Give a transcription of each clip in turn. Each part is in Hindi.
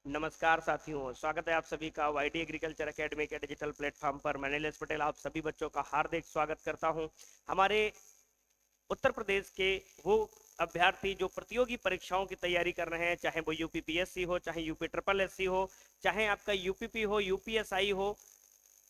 नमस्कार साथियों, स्वागत है आप सभी का वाईडी एग्रीकल्चर एकेडमी के डिजिटल प्लेटफॉर्म पर। मैं नीलेश पटेल आप सभी बच्चों का हार्दिक स्वागत करता हूं। हमारे उत्तर प्रदेश के वो अभ्यर्थी जो प्रतियोगी परीक्षाओं की तैयारी कर रहे हैं, चाहे वो यूपीपीएससी हो, चाहे यूपी ट्रिपल एससी हो, चाहे आपका यूपीपी हो, यूपीएसआई हो,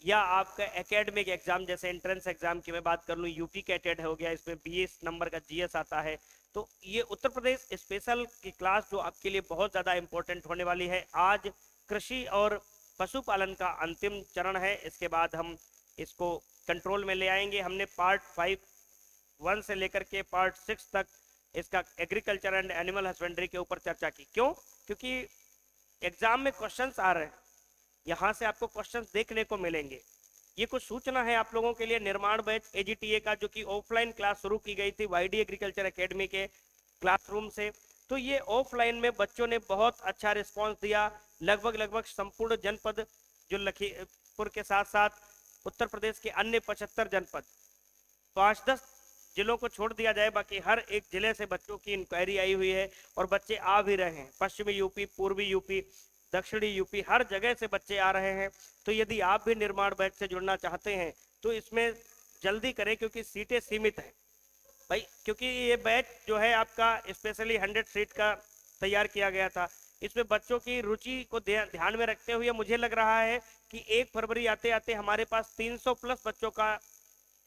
या आपका एकेडमिक एग्जाम जैसे एंट्रेंस एग्जाम की मैं बात कर लूँ, यूपी कैटेड हो गया, इसमें 20 नंबर का जीएस आता है। तो ये उत्तर प्रदेश स्पेशल की क्लास जो आपके लिए बहुत ज़्यादा इंपॉर्टेंट होने वाली है। आज कृषि और पशुपालन का अंतिम चरण है, इसके बाद हम इसको कंट्रोल में ले आएंगे। हमने पार्ट 5 से लेकर के पार्ट 6 तक इसका एग्रीकल्चर एंड एनिमल हस्बेंड्री के ऊपर चर्चा की। क्यों? क्योंकि एग्जाम में क्वेश्चंस आ रहे हैं, यहाँ से आपको क्वेश्चंस देखने को मिलेंगे। ये कुछ सूचना है आप लोगों के लिए। निर्माण बैच एजीटीए का जो कि ऑफलाइन क्लास शुरू की गई थी वाईडी एग्रीकल्चर एकेडमी के क्लासरूम से, तो ये ऑफलाइन में बच्चों ने बहुत अच्छा रिस्पांस दिया। लगभग संपूर्ण जनपद जो लखीमपुर के साथ साथ उत्तर प्रदेश के अन्य 75 जनपद, 5-10 जिलों को छोड़ दिया जाए, बाकी हर एक जिले से बच्चों की इंक्वायरी आई हुई है और बच्चे आ भी रहे हैं। पश्चिमी यूपी, पूर्वी यूपी, दक्षिणी यूपी, हर जगह से बच्चे आ रहे हैं। तो यदि आप भी निर्माण बैच से जुड़ना चाहते हैं तो इसमें जल्दी करें, क्योंकि सीटें सीमित हैं भाई। क्योंकि ये बैच जो है आपका स्पेशली 100 सीट का तैयार किया गया था। इसमें बच्चों की रुचि को ध्यान में रखते हुए मुझे लग रहा है कि 1 फरवरी आते आते हमारे पास 300 प्लस बच्चों का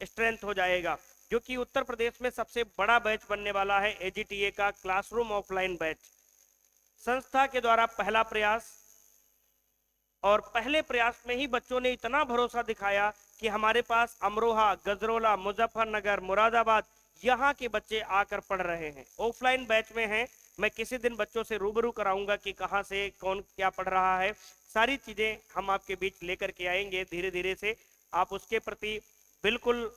स्ट्रेंथ हो जाएगा, जो कि उत्तर प्रदेश में सबसे बड़ा बैच बनने वाला है। एजीटीए का क्लासरूम ऑफलाइन बैच संस्था के द्वारा पहला प्रयास, और पहले प्रयास में ही बच्चों ने इतना भरोसा दिखाया कि हमारे पास अमरोहा, गजरोला, मुजफ्फरनगर, मुरादाबाद यहाँ के बच्चे आकर पढ़ रहे हैं। ऑफलाइन बैच में हैं। मैं किसी दिन बच्चों से रूबरू कराऊंगा कि कहाँ से कौन क्या पढ़ रहा है। सारी चीजें हम आपके बीच लेकर के आएंगे धीरे धीरे से। आप उसके प्रति बिल्कुल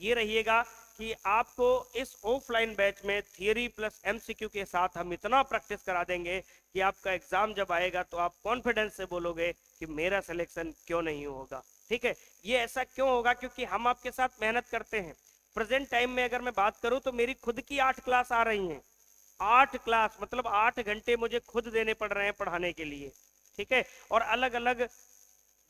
ये रहिएगा कि आपको इस ऑफलाइन बैच में थियरी प्लस एमसीक्यू के साथ हम इतना प्रैक्टिस करा देंगे कि आपका एग्जाम जब आएगा तो आप कॉन्फिडेंस से बोलोगे कि मेरा सिलेक्शन क्यों नहीं होगा। ठीक है, ये ऐसा क्यों होगा? क्योंकि हम आपके साथ मेहनत करते हैं। प्रेजेंट टाइम में अगर मैं बात करूं तो मेरी खुद की 8 क्लास आ रही हैं। 8 क्लास मतलब 8 घंटे मुझे खुद देने पड़ रहे हैं पढ़ाने के लिए। ठीक है, और अलग अलग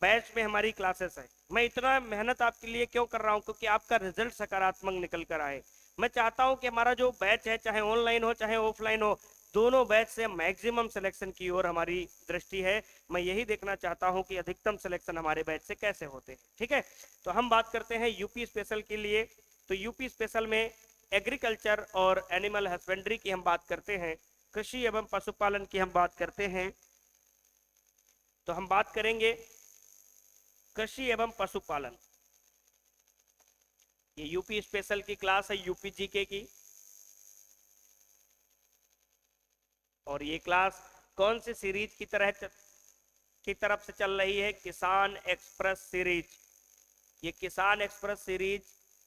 बैच में हमारी क्लासेस है। मैं इतना मेहनत आपके लिए क्यों कर रहा हूं? क्योंकि आपका रिजल्ट सकारात्मक निकल कर आए। मैं चाहता हूं कि हमारा जो बैच है, चाहे ऑनलाइन हो चाहे ऑफलाइन हो, दोनों बैच से मैक्सिमम सिलेक्शन की ओर हमारी दृष्टि है। मैं यही देखना चाहता हूं कि अधिकतम सिलेक्शन हमारे बैच से कैसे होते हैं। ठीक है, तो हम बात करते हैं यूपी स्पेशल के लिए। तो यूपी स्पेशल में एग्रीकल्चर और एनिमल हस्बेंड्री की हम बात करते हैं, कृषि एवं पशुपालन की हम बात करते हैं। तो हम बात करेंगे कृषि एवं पशुपालन। ये यूपी स्पेशल की क्लास है, यूपी जीके की। और ये क्लास कौन सी सीरीज की तरफ से चल रही है? किसान एक्सप्रेस सीरीज। ये किसान एक्सप्रेस सीरीज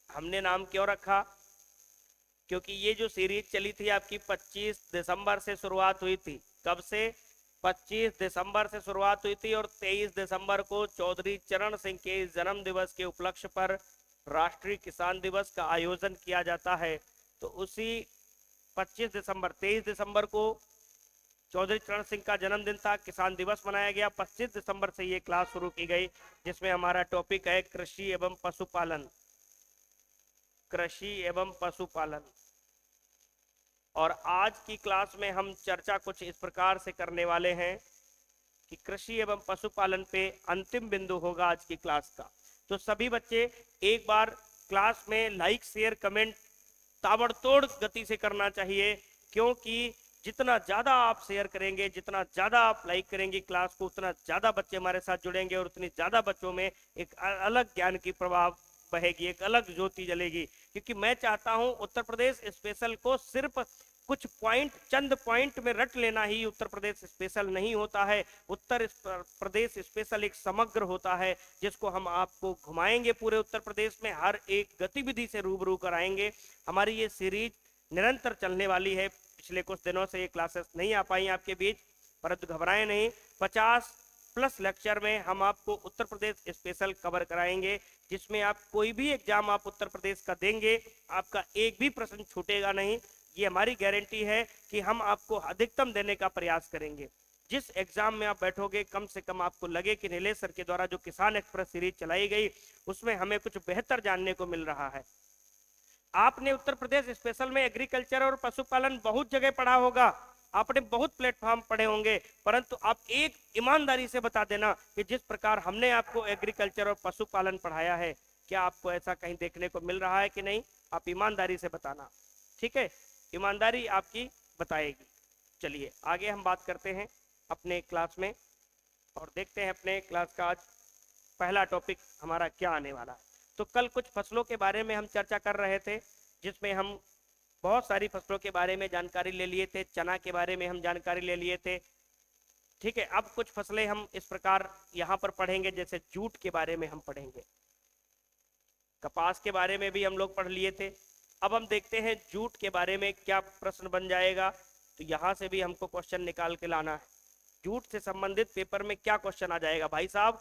हमने नाम क्यों रखा? क्योंकि ये जो सीरीज चली थी आपकी 25 दिसंबर से शुरुआत हुई थी। कब से? 25 दिसंबर से शुरुआत हुई थी और 23 दिसंबर को चौधरी चरण सिंह के जन्म दिवस के उपलक्ष्य पर राष्ट्रीय किसान दिवस का आयोजन किया जाता है। तो उसी 23 दिसंबर को चौधरी चरण सिंह का जन्मदिन था, किसान दिवस मनाया गया। 25 दिसंबर से ये क्लास शुरू की गई, जिसमें हमारा टॉपिक है कृषि एवं पशुपालन। कृषि एवं पशुपालन। और आज की क्लास में हम चर्चा कुछ इस प्रकार से करने वाले हैं कि कृषि एवं पशुपालन पे अंतिम बिंदु होगा आज की क्लास का। तो सभी बच्चे एक बार क्लास में लाइक शेयर कमेंट ताबड़तोड़ गति से करना चाहिए, क्योंकि जितना ज्यादा आप शेयर करेंगे, जितना ज्यादा आप लाइक करेंगे क्लास को, उतना ज्यादा बच्चे हमारे साथ जुड़ेंगे और उतनी ज्यादा बच्चों में एक अलग ज्ञान की प्रभाव बहेगी, एक अलग ज्योति जलेगी। क्योंकि मैं चाहता हूं उत्तर प्रदेश स्पेशल को सिर्फ कुछ पॉइंट, चंद पॉइंट में रट लेना ही उत्तर प्रदेश स्पेशल नहीं होता है। उत्तर प्रदेश स्पेशल एक समग्र होता है, जिसको हम आपको घुमाएंगे पूरे उत्तर प्रदेश में, हर एक गतिविधि से रूबरू कराएंगे। हमारी ये सीरीज निरंतर चलने वाली है। पिछले कुछ दिनों से ये क्लासेस नहीं आ पाई आपके बीच, परंतु घबराएं नहीं। 50 प्लस लेक्चर में हम आपको उत्तर प्रदेश स्पेशल कवर कराएंगे, जिसमें आप कोई भी एग्जाम आप उत्तर प्रदेश का देंगे, आपका एक भी प्रश्न छूटेगा नहीं। ये हमारी गारंटी है कि हम आपको अधिकतम देने का प्रयास करेंगे। जिस एग्जाम में आप बैठोगे कम से कम आपको लगे कि नीलेश सर के द्वारा जो किसान एक्सप्रेस सीरीज चलाई गई उसमें हमें कुछ बेहतर जानने को मिल रहा है। आपने उत्तर प्रदेश स्पेशल में एग्रीकल्चर और पशुपालन बहुत जगह पढ़ा होगा, आपने बहुत प्लेटफॉर्म पढ़े होंगे, परंतु आप एक ईमानदारी से बता देना कि जिस प्रकार हमने आपको एग्रीकल्चर और पशुपालन पढ़ाया है, क्या आपको ऐसा कहीं देखने को मिल रहा है कि नहीं? आप ईमानदारी से बताना, ठीक है? ईमानदारी आपकी बताएगी। चलिए आगे हम बात करते हैं अपने क्लास में और देखते हैं अपने क्लास का आज पहला टॉपिक हमारा क्या आने वाला है। तो कल कुछ फसलों के बारे में हम चर्चा कर रहे थे, जिसमें हम बहुत सारी फसलों के बारे में जानकारी ले लिए थे, चना के बारे में हम जानकारी ले लिए थे, ठीक है? अब कुछ फसलें हम इस प्रकार यहाँ पर पढ़ेंगे, जैसे जूट के बारे में हम पढ़ेंगे, कपास के बारे में भी हम लोग पढ़ लिए थे। अब हम देखते हैं जूट के बारे में क्या प्रश्न बन जाएगा, तो यहाँ से भी हमको क्वेश्चन निकाल के लाना है। जूट से संबंधित पेपर में क्या क्वेश्चन आ जाएगा? भाई साहब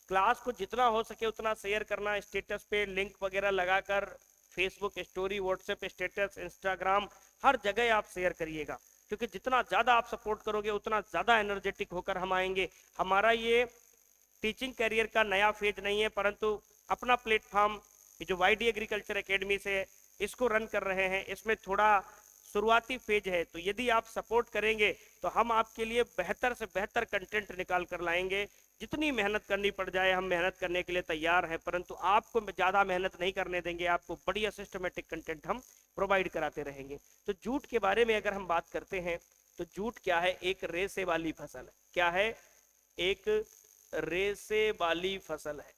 क्लास को जितना हो सके उतना शेयर करना, स्टेटस पे लिंक वगैरह लगाकर, Facebook story, WhatsApp status, Instagram, हर जगह आप शेयर करिएगा, क्योंकि जितना ज़्यादा आप सपोर्ट करोगे उतना ज़्यादा एनर्जेटिक होकर हम आएंगे। हमारा ये टीचिंग करियर का नया फेज नहीं है, परंतु अपना प्लेटफॉर्म जो वाईडी एग्रीकल्चर एकेडमी से इसको रन कर रहे हैं, इसमें थोड़ा शुरुआती फेज है, तो यदि आप सपोर्ट करेंगे तो हम आपके लिए बेहतर से बेहतर कंटेंट निकाल कर लाएंगे। जितनी मेहनत करनी पड़ जाए हम मेहनत करने के लिए तैयार हैं, परंतु आपको ज़्यादा मेहनत नहीं करने देंगे, आपको बढ़िया सिस्टमेटिक कंटेंट हम प्रोवाइड कराते रहेंगे। तो जूट के बारे में अगर हम बात करते हैं तो जूट क्या है? एक रेशे वाली फसल है। क्या है? एक रेशे वाली फसल है।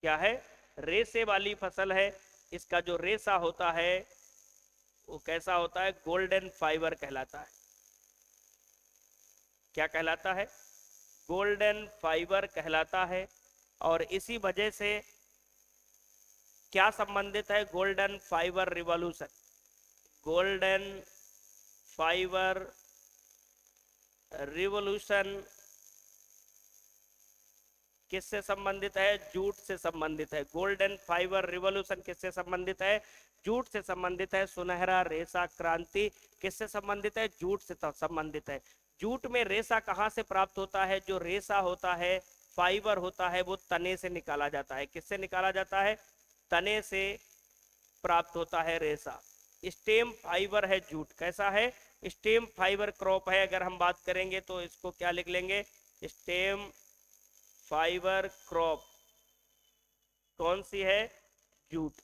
क्या है? रेशे वाली फसल है। इसका जो रेशा होता है वो कैसा होता है? गोल्डन फाइबर कहलाता है। क्या कहलाता है? गोल्डन फाइबर कहलाता है। और इसी वजह से क्या संबंधित है? Golden fibre revolution. Golden fibre revolution किससे संबंधित है? जूट से संबंधित है। गोल्डन फाइबर रिवॉल्यूशन किससे संबंधित है? जूट से संबंधित है। सुनहरा रेशा क्रांति किससे संबंधित है? जूट से संबंधित है। जूट में रेशा कहाँ से प्राप्त होता है? जो रेशा होता है, फाइबर होता है, वो तने से निकाला जाता है। किससे निकाला जाता है? तने से प्राप्त होता है रेशा। स्टेम फाइबर है जूट। कैसा है? स्टेम फाइबर क्रॉप है। अगर हम बात करेंगे तो इसको क्या लिख लेंगे? स्टेम फाइबर क्रॉप कौन सी है? जूट।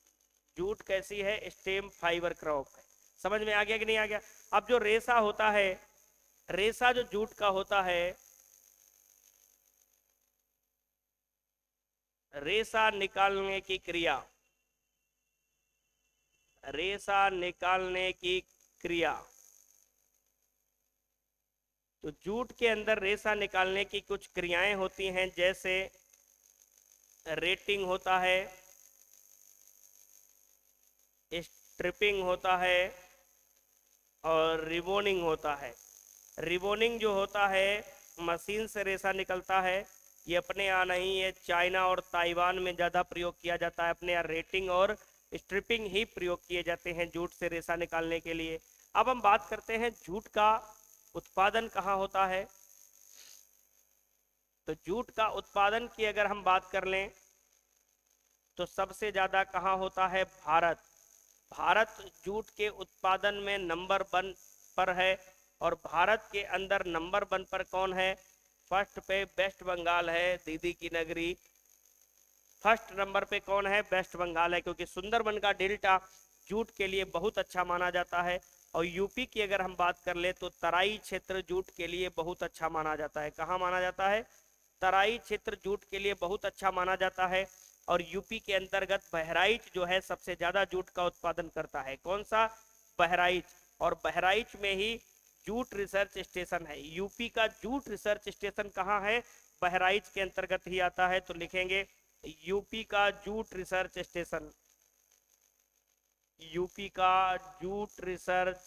जूट कैसी है? स्टेम फाइबर क्रॉप है। समझ में आ गया कि नहीं आ गया? अब जो रेशा होता है, रेशा जो जूट का होता है, रेशा निकालने की क्रिया, रेशा निकालने की क्रिया, तो जूट के अंदर रेशा निकालने की कुछ क्रियाएं होती हैं, जैसे रेटिंग होता है, स्ट्रिपिंग होता है और रिबोनिंग होता है। रिबोनिंग जो होता है मशीन से रेशा निकलता है, ये अपने यहाँ नहीं, ये चाइना और ताइवान में ज़्यादा प्रयोग किया जाता है। अपने यहाँ रेटिंग और स्ट्रिपिंग ही प्रयोग किए जाते हैं जूट से रेशा निकालने के लिए। अब हम बात करते हैं जूट का उत्पादन कहाँ होता है। तो जूट का उत्पादन की अगर हम बात कर लें तो सबसे ज़्यादा कहाँ होता है? भारत। भारत जूट के उत्पादन में नंबर 1 पर है। और भारत के अंदर नंबर 1 पर कौन है? फर्स्ट पे वेस्ट बंगाल है, दीदी की नगरी। फर्स्ट नंबर पे कौन है? वेस्ट बंगाल है, क्योंकि सुंदरबन का डेल्टा जूट के लिए बहुत अच्छा माना जाता है। और यूपी की अगर हम बात कर ले तो तराई क्षेत्र जूट के लिए बहुत अच्छा माना जाता है। कहाँ माना जाता है? तराई क्षेत्र जूट के लिए बहुत अच्छा माना जाता है। और यूपी के अंतर्गत बहराइच जो है सबसे ज्यादा जूट का उत्पादन करता है। कौन सा? बहराइच। और बहराइच में ही जूट रिसर्च स्टेशन है। यूपी का जूट रिसर्च स्टेशन कहाँ है? बहराइच के अंतर्गत ही आता है। तो लिखेंगे यूपी का जूट रिसर्च स्टेशन। यूपी का जूट रिसर्च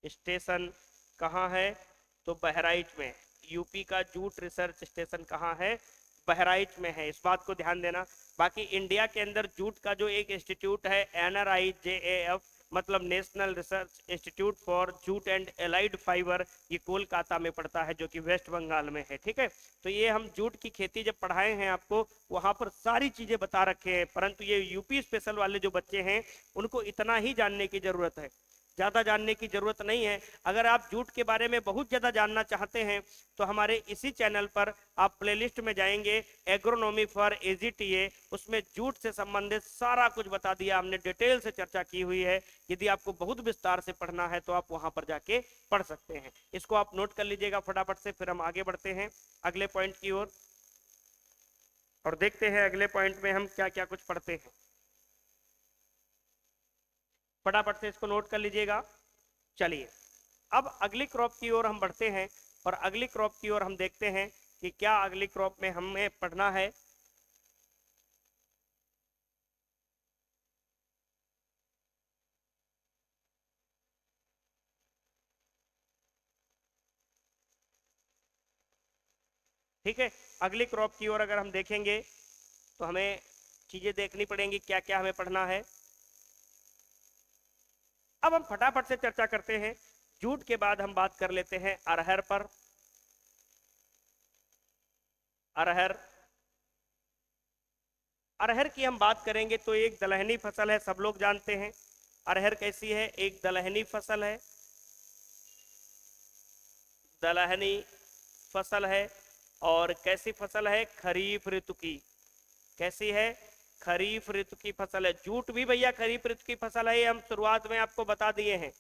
स्टेशन कहाँ है? तो बहराइच में। यूपी का जूट रिसर्च स्टेशन कहाँ है? बहराइच में है। इस बात को ध्यान देना। बाकी इंडिया के अंदर जूट का जो एक इंस्टीट्यूट है NRIJAF, मतलब national research institute for jute and allied fibre, ये कोलकाता में पड़ता है जो कि वेस्ट बंगाल में है। ठीक है, तो ये हम जूट की खेती जब पढ़ाए हैं आपको, वहां पर सारी चीजें बता रखे हैं, परंतु ये यूपी स्पेशल वाले जो बच्चे हैं उनको इतना ही जानने की जरूरत है, ज्यादा जानने की जरूरत नहीं है। अगर आप जूट के बारे में बहुत ज्यादा जानना चाहते हैं तो हमारे इसी चैनल पर आप प्लेलिस्ट में जाएंगे, एग्रोनॉमी फॉर एजीटीए, उसमें जूट से संबंधित सारा कुछ बता दिया हमने, डिटेल से चर्चा की हुई है। यदि आपको बहुत विस्तार से पढ़ना है तो आप वहां पर जाके पढ़ सकते हैं। इसको आप नोट कर लीजिएगा फटाफट से, फिर हम आगे बढ़ते हैं अगले पॉइंट की ओर और देखते हैं अगले पॉइंट में हम क्या क्या कुछ पढ़ते हैं। फटाफट से इसको नोट कर लीजिएगा। चलिए अब अगली क्रॉप की ओर हम बढ़ते हैं और अगली क्रॉप की ओर हम देखते हैं कि क्या अगली क्रॉप में हमें पढ़ना है। ठीक है, अगली क्रॉप की ओर अगर हम देखेंगे तो हमें चीजें देखनी पड़ेंगी, क्या क्या हमें पढ़ना है। अब हम फटाफट से चर्चा करते हैं। जूट के बाद हम बात कर लेते हैं अरहर पर। अरहर, अरहर की हम बात करेंगे तो एक दलहनी फसल है, सब लोग जानते हैं। अरहर कैसी है, एक दलहनी फसल है, दलहनी फसल है। और कैसी फसल है, खरीफ ऋतु की। कैसी है, खरीफ ऋतु की फसल है। जूट भी भैया खरीफ ऋतु की फसल है, ये हम शुरुआत में आपको बता दिए हैं,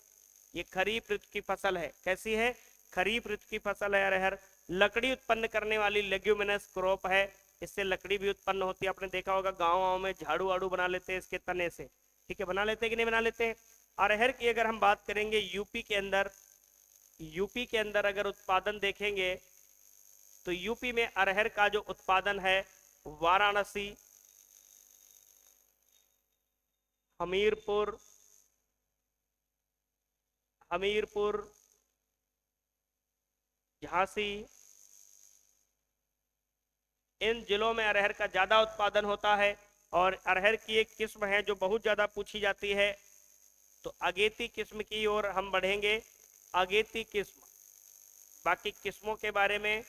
ये खरीफ ऋतु की फसल है। कैसी है, खरीफ ऋतु की फसल है अरहर। लकड़ी उत्पन्न करने वाली लेग्यूमिनस क्रॉप है, इससे लकड़ी भी उत्पन्न होती है। आपने देखा होगा गाँव गाँव में झाड़ू वाड़ू बना लेते हैं इसके तने से। ठीक है, बना लेते हैं कि नहीं बना लेते हैं। अरहर की अगर हम बात करेंगे यूपी के अंदर, यूपी के अंदर अगर उत्पादन देखेंगे तो यूपी में अरहर का जो उत्पादन है, वाराणसी, हमीरपुर, हमीरपुर, झांसी, इन जिलों में अरहर का ज्यादा उत्पादन होता है। और अरहर की एक किस्म है जो बहुत ज्यादा पूछी जाती है, तो अगेती किस्म की ओर हम बढ़ेंगे। अगेती किस्म, बाकी किस्मों के बारे में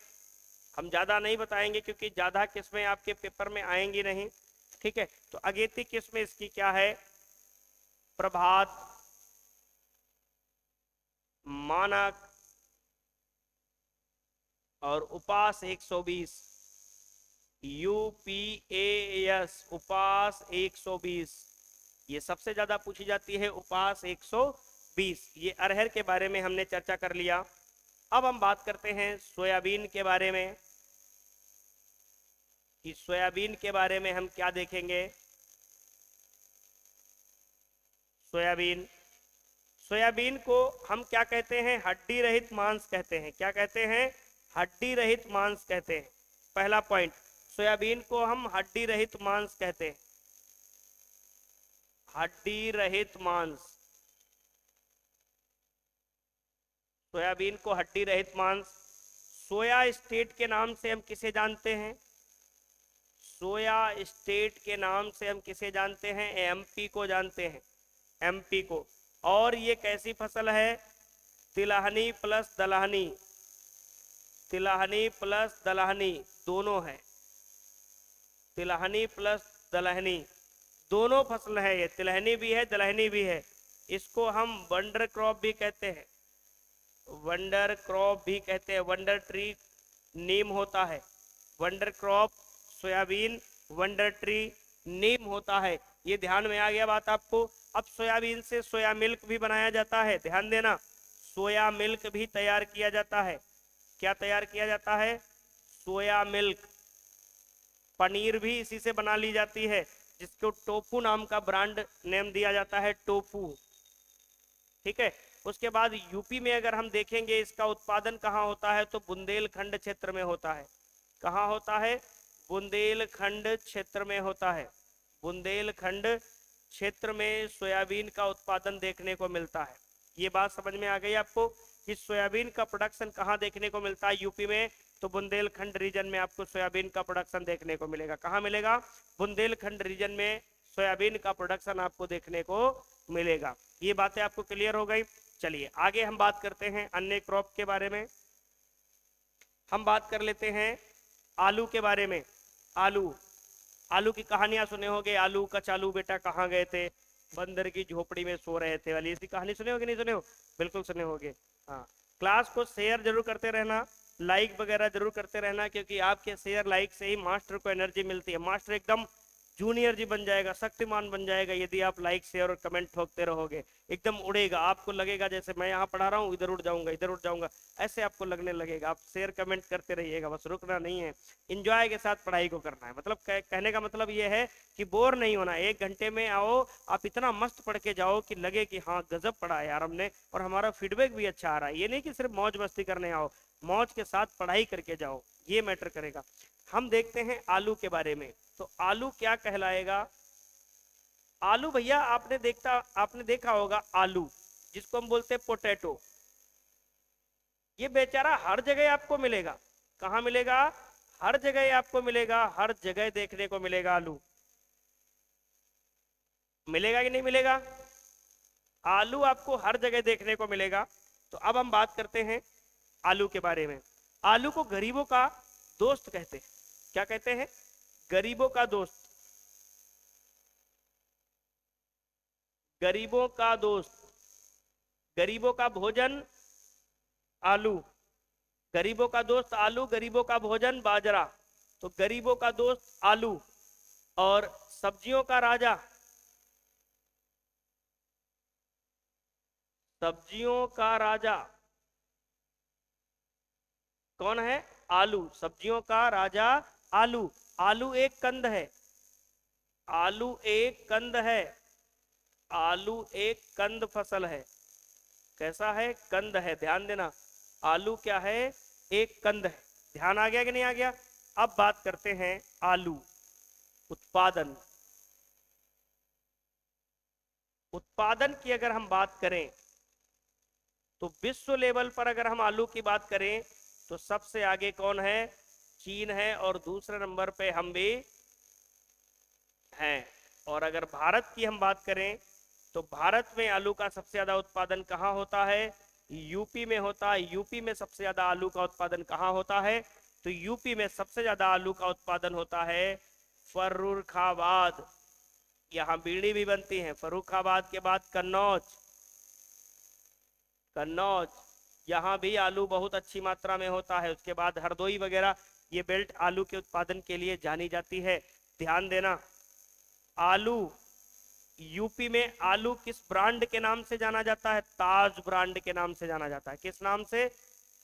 हम ज्यादा नहीं बताएंगे क्योंकि ज्यादा किस्में आपके पेपर में आएंगी नहीं। ठीक है, तो अगेती किस्म इसकी क्या है, प्रभात, मानक और उपास 120, यूपीएएस उपास 120, ये सबसे ज्यादा पूछी जाती है, उपास 120। ये अरहर के बारे में हमने चर्चा कर लिया। अब हम बात करते हैं सोयाबीन के बारे में कि सोयाबीन के बारे में हम क्या देखेंगे। सोयाबीन, सोयाबीन को हम क्या कहते हैं, हड्डी रहित मांस कहते हैं। क्या कहते हैं, हड्डी रहित मांस कहते हैं। पहला पॉइंट, सोयाबीन को हम हड्डी रहित मांस कहते हैं, हड्डी रहित मांस। सोयाबीन को हड्डी रहित मांस। सोया स्टेट के नाम से हम किसे जानते हैं, सोया स्टेट के नाम से हम किसे जानते हैं, एमपी को जानते हैं, एमपी को। और ये कैसी फसल है, तिलहनी प्लस दलहनी, तिलहनी प्लस दलहनी दोनों है, तिलहनी प्लस दलहनी दोनों फसल है। ये तिलहनी भी है दलहनी भी है। इसको हम वंडर क्रॉप भी कहते हैं, वंडर क्रॉप भी कहते हैं, वंडर ट्री नीम होता है। Wonder crop soybean, wonder tree नीम होता है। ये ध्यान में आ गया बात आपको। अब सोयाबीन से सोया मिल्क भी बनाया जाता है, ध्यान देना, सोया मिल्क भी तैयार किया जाता है। क्या तैयार किया जाता है, सोया मिल्क। पनीर भी इसी से बना ली जाती है, जिसको टोफू नाम का ब्रांड नेम दिया जाता है, टोफू। ठीक है, उसके बाद यूपी में अगर हम देखेंगे इसका उत्पादन कहाँ होता है, तो बुंदेलखंड क्षेत्र में होता है। कहाँ होता है, बुंदेलखंड क्षेत्र में होता है। बुंदेलखंड क्षेत्र में सोयाबीन का उत्पादन देखने को मिलता है। ये बात समझ में आ गई आपको कि सोयाबीन का प्रोडक्शन कहाँ देखने को मिलता है यूपी में, तो बुंदेलखंड रीजन में आपको सोयाबीन का प्रोडक्शन देखने को मिलेगा। कहाँ मिलेगा, बुंदेलखंड रीजन में सोयाबीन का प्रोडक्शन आपको देखने को मिलेगा। ये बातें आपको क्लियर हो गई। चलिए आगे हम बात करते हैं अन्य क्रॉप के बारे में। हम बात कर लेते हैं आलू के बारे में। आलू, आलू की कहानियां सुने होंगे, आलू कचालू बेटा कहाँ गए थे, बंदर की झोपड़ी में सो रहे थे वाली, इसकी कहानी सुने होगे नहीं सुने हो? बिल्कुल सुने होगे। हाँ, क्लास को शेयर जरूर करते रहना, लाइक वगैरह जरूर करते रहना, क्योंकि आपके शेयर लाइक से ही मास्टर को एनर्जी मिलती है। मास्टर एकदम जूनियर जी बन जाएगा, शक्तिमान बन जाएगा यदि आप लाइक शेयर और कमेंट ठोकते रहोगे। एकदम उड़ेगा, आपको लगेगा जैसे मैं यहाँ पढ़ा रहा हूँ इधर उड़ जाऊंगा, इधर उड़ जाऊंगा, ऐसे आपको लगने लगेगा। आप शेयर कमेंट करते रहिएगा, बस रुकना नहीं है, इंजॉय के साथ पढ़ाई को करना है। मतलब कहने का मतलब ये है कि बोर नहीं होना। 1 घंटे में आओ, आप इतना मस्त पढ़ के जाओ कि लगे कि हाँ गजब पढ़ा यार हमने, और हमारा फीडबैक भी अच्छा आ रहा है। ये नहीं कि सिर्फ मौज मस्ती करने आओ, मौज के साथ पढ़ाई करके जाओ, ये मैटर करेगा। हम देखते हैं आलू के बारे में। तो आलू क्या कहलाएगा? आलू भैया आपने देखा होगा आलू, जिसको हम बोलते हैं पोटैटो। ये बेचारा हर जगह आपको मिलेगा। कहाँ मिलेगा? हर जगह आपको मिलेगा, हर जगह देखने को मिलेगा आलू। मिलेगा कि नहीं मिलेगा? आलू आपको हर जगह देखने को मिलेगा। तो अब हम बात करते हैं आलू के बारे में। आलू को गरीबों का दोस्त कहते हैं। क्या कहते हैं? गरीबों का दोस्त। गरीबों का दोस्त, गरीबों का भोजन आलू, गरीबों का दोस्त आलू, गरीबों का भोजन बाजरा। तो गरीबों का दोस्त आलू। और सब्जियों का राजा, सब्जियों का राजा कौन है? आलू। सब्जियों का राजा आलू। आलू एक कंद है, आलू एक कंद है, आलू एक कंद फसल है। कैसा है? कंद है, ध्यान देना। आलू क्या है? एक कंद है। ध्यान आ गया कि नहीं आ गया? अब बात करते हैं आलू उत्पादन। उत्पादन की अगर हम बात करें तो विश्व लेवल पर अगर हम आलू की बात करें तो सबसे आगे कौन है? चीन है, और दूसरे नंबर पे हम भी हैं। और अगर भारत की हम बात करें तो भारत में आलू का सबसे ज्यादा उत्पादन कहाँ होता है? यूपी में होता है। यूपी में सबसे ज्यादा आलू का उत्पादन कहाँ होता है? तो यूपी में सबसे ज्यादा आलू का उत्पादन होता है फर्रुखाबाद। यहाँ बीड़ी भी बनती है। फर्रुखाबाद के बाद कन्नौज, कन्नौज, यहाँ भी आलू बहुत अच्छी मात्रा में होता है। उसके बाद हरदोई वगैरह, ये बेल्ट आलू के उत्पादन के लिए जानी जाती है। ध्यान देना, आलू यूपी में आलू किस ब्रांड के नाम से जाना जाता है? ताज ब्रांड के नाम से जाना जाता है। किस नाम से?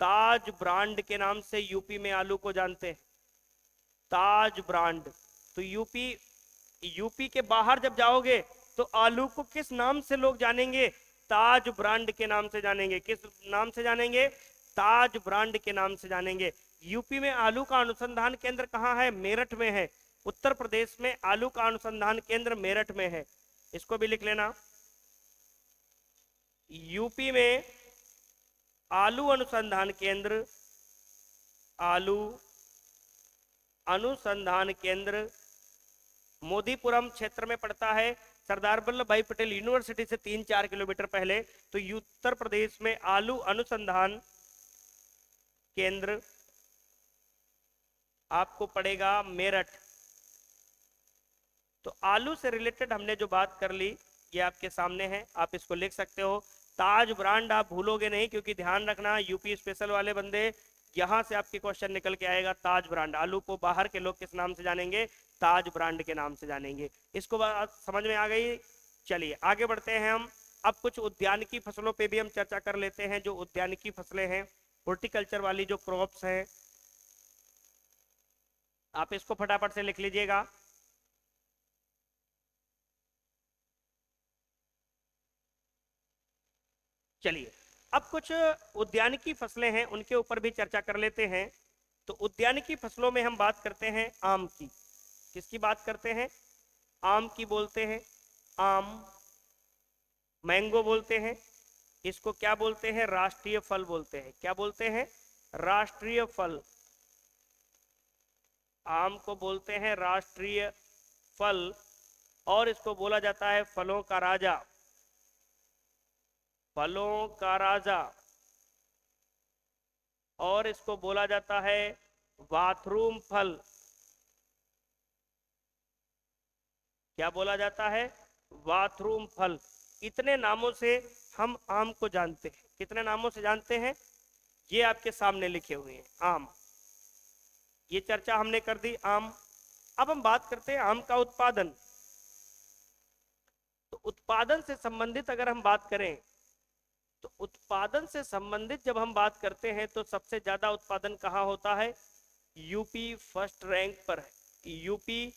ताज ब्रांड के नाम से यूपी में आलू को जानते हैं, ताज ब्रांड। तो यूपी के बाहर जब जाओगे तो आलू को किस नाम से लोग जानेंगे? ताज ब्रांड के नाम से जानेंगे। किस नाम से जानेंगे? ताज ब्रांड के नाम से जानेंगे। यूपी में आलू का अनुसंधान केंद्र कहाँ है? मेरठ में है। उत्तर प्रदेश में आलू का अनुसंधान केंद्र मेरठ में है, इसको भी लिख लेना। यूपी में आलू अनुसंधान केंद्र, आलू अनुसंधान केंद्र मोदीपुरम क्षेत्र में पड़ता है, सरदार वल्लभ भाई पटेल यूनिवर्सिटी से 3-4 किलोमीटर पहले। तो उत्तर प्रदेश में आलू अनुसंधान केंद्र आपको पड़ेगा मेरठ। तो आलू से रिलेटेड हमने जो बात कर ली ये आपके सामने है, आप इसको लिख सकते हो। ताज ब्रांड आप भूलोगे नहीं, क्योंकि ध्यान रखना यूपी स्पेशल वाले बंदे, यहां से आपके क्वेश्चन निकल के आएगा। ताज ब्रांड, आलू को बाहर के लोग किस नाम से जानेंगे? ताज ब्रांड के नाम से जानेंगे। इसको बात समझ में आ गई? चलिए आगे बढ़ते हैं हम। अब कुछ उद्यानिकी फसलों पे भी हम चर्चा कर लेते हैं। जो उद्यानिकी फसलें हैं, हॉर्टिकल्चर वाली जो क्रॉप्स हैं, आप इसको फटाफट से लिख लीजिएगा। चलिए अब कुछ उद्यानिकी फसलें हैं उनके ऊपर भी चर्चा कर लेते हैं। तो उद्यानिकी फसलों में हम बात करते हैं आम की। किसकी बात करते हैं? आम की बोलते हैं। आम, मैंगो बोलते हैं। इसको क्या बोलते हैं? राष्ट्रीय फल बोलते हैं। क्या बोलते हैं? राष्ट्रीय फल। आम को बोलते हैं राष्ट्रीय फल, और इसको बोला जाता है फलों का राजा। फलों का राजा, और इसको बोला जाता है बाथरूम फल। क्या बोला जाता है? बाथरूम फल। इतने नामों से हम आम को जानते हैं। कितने नामों से जानते हैं? ये आपके सामने लिखे हुए हैं। आम, ये चर्चा हमने कर दी आम। अब हम बात करते हैं आम का उत्पादन। तो उत्पादन से संबंधित अगर हम बात करें, तो उत्पादन से संबंधित जब हम बात करते हैं तो सबसे ज्यादा उत्पादन कहाँ होता है? यूपी फर्स्ट रैंक पर है। यूपी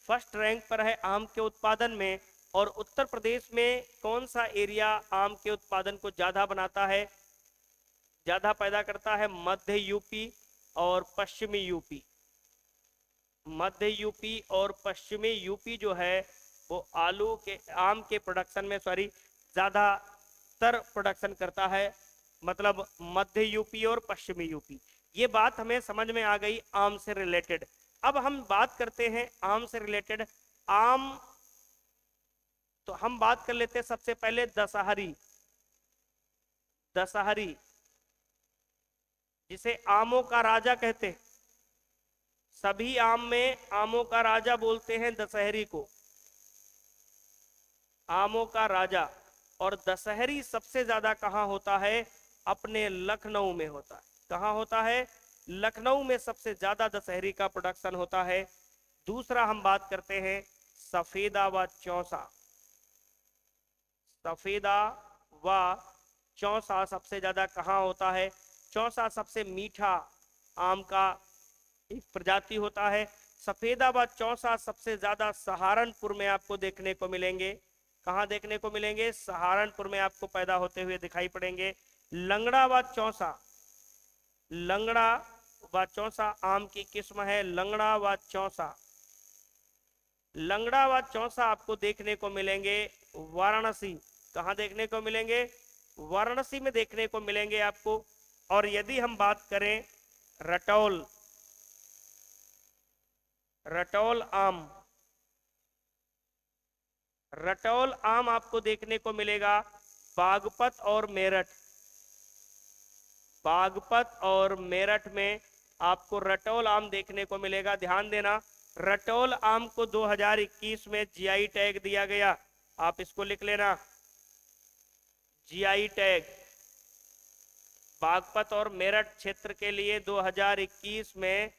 फर्स्ट रैंक पर है आम के उत्पादन में। और उत्तर प्रदेश में कौन सा एरिया आम के उत्पादन को ज्यादा बनाता है, ज्यादा पैदा करता है? मध्य यूपी और पश्चिमी यूपी। मध्य यूपी और पश्चिमी यूपी जो है वो आलू के, आम के प्रोडक्शन में, सॉरी, ज्यादातर प्रोडक्शन करता है। मतलब मध्य यूपी और पश्चिमी यूपी। ये बात हमें समझ में आ गई आम से रिलेटेड। अब हम बात करते हैं आम से रिलेटेड आम। तो हम बात कर लेते हैं सबसे पहले दशहरी। दशहरी, जिसे आमों का राजा कहते हैं। सभी आम में आमों का राजा बोलते हैं दशहरी को, आमों का राजा। और दशहरी सबसे ज्यादा कहाँ होता है? अपने लखनऊ में होता है। कहाँ होता है? लखनऊ में सबसे ज्यादा दशहरी का प्रोडक्शन होता है। दूसरा हम बात करते हैं सफेदा व चौसा। सफेदा व चौसा सबसे ज्यादा कहाँ होता है? चौसा सबसे मीठा आम का एक प्रजाति होता है। सफेदा व चौसा सबसे ज्यादा सहारनपुर में आपको देखने को मिलेंगे। कहाँ देखने को मिलेंगे? सहारनपुर में आपको पैदा होते हुए दिखाई पड़ेंगे। लंगड़ा व चौसा, लंगड़ा व चौसा आम की किस्म है। लंगड़ा व चौसा, लंगड़ा व चौसा आपको देखने को मिलेंगे वाराणसी। कहाँ देखने को मिलेंगे? वाराणसी में देखने को मिलेंगे आपको। और यदि हम बात करें रटौल, रटौल आम, रटौल आम आपको देखने को मिलेगा बागपत और मेरठ। बागपत और मेरठ में आपको रटौल आम देखने को मिलेगा। ध्यान देना, रटौल आम को 2021 में जीआई टैग दिया गया। आप इसको लिख लेना, जीआई टैग। बागपत और मेरठ क्षेत्र के लिए 2021 में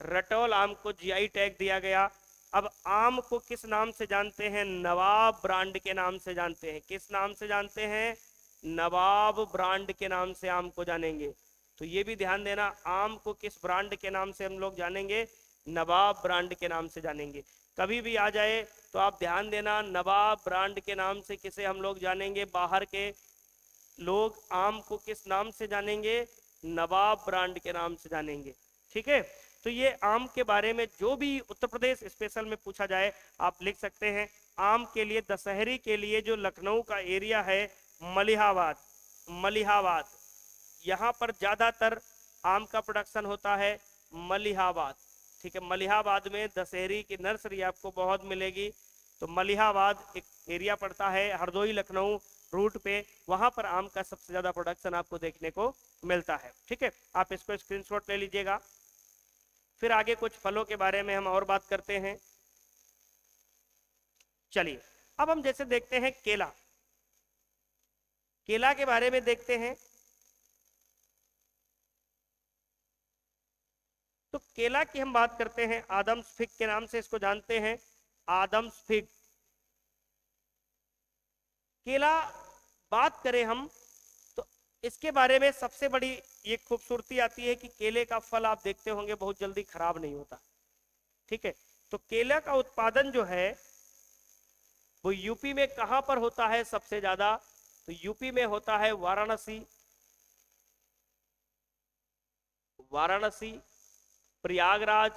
रटौल आम को जीआई टैग दिया गया। अब आम को किस नाम से जानते हैं? नवाब ब्रांड के नाम से जानते हैं। किस नाम से जानते हैं? नवाब ब्रांड के नाम से आम को जानेंगे। तो ये भी ध्यान देना, आम को किस ब्रांड के नाम से हम लोग जानेंगे? नवाब ब्रांड के नाम से जानेंगे। कभी भी आ जाए तो आप ध्यान देना, नवाब ब्रांड के नाम से किसे हम लोग जानेंगे? बाहर के लोग आम को किस नाम से जानेंगे? नवाब ब्रांड के नाम से जानेंगे। ठीक है, तो ये आम के बारे में जो भी उत्तर प्रदेश स्पेशल में पूछा जाए आप लिख सकते हैं। आम के लिए, दशहरी के लिए जो लखनऊ का एरिया है, मलिहाबाद, मलिहाबाद, यहाँ पर ज्यादातर आम का प्रोडक्शन होता है। मलिहाबाद, ठीक है, मलिहाबाद में दशहरी की नर्सरी आपको बहुत मिलेगी। तो मलिहाबाद एक एरिया पड़ता है हरदोई लखनऊ रूट पे, वहां पर आम का सबसे ज्यादा प्रोडक्शन आपको देखने को मिलता है। ठीक है, आप इसको स्क्रीनशॉट ले लीजिएगा। फिर आगे कुछ फलों के बारे में हम और बात करते हैं। चलिए, अब हम जैसे देखते हैं केला, केला के बारे में देखते हैं। तो केला की हम बात करते हैं, आदम्स फिग के नाम से इसको जानते हैं, आदम्स फिग। केला बात करें हम तो इसके बारे में सबसे बड़ी ये खूबसूरती आती है कि केले का फल आप देखते होंगे बहुत जल्दी खराब नहीं होता। ठीक है, तो केला का उत्पादन जो है वो यूपी में कहां पर होता है सबसे ज्यादा? तो यूपी में होता है वाराणसी, वाराणसी, प्रयागराज,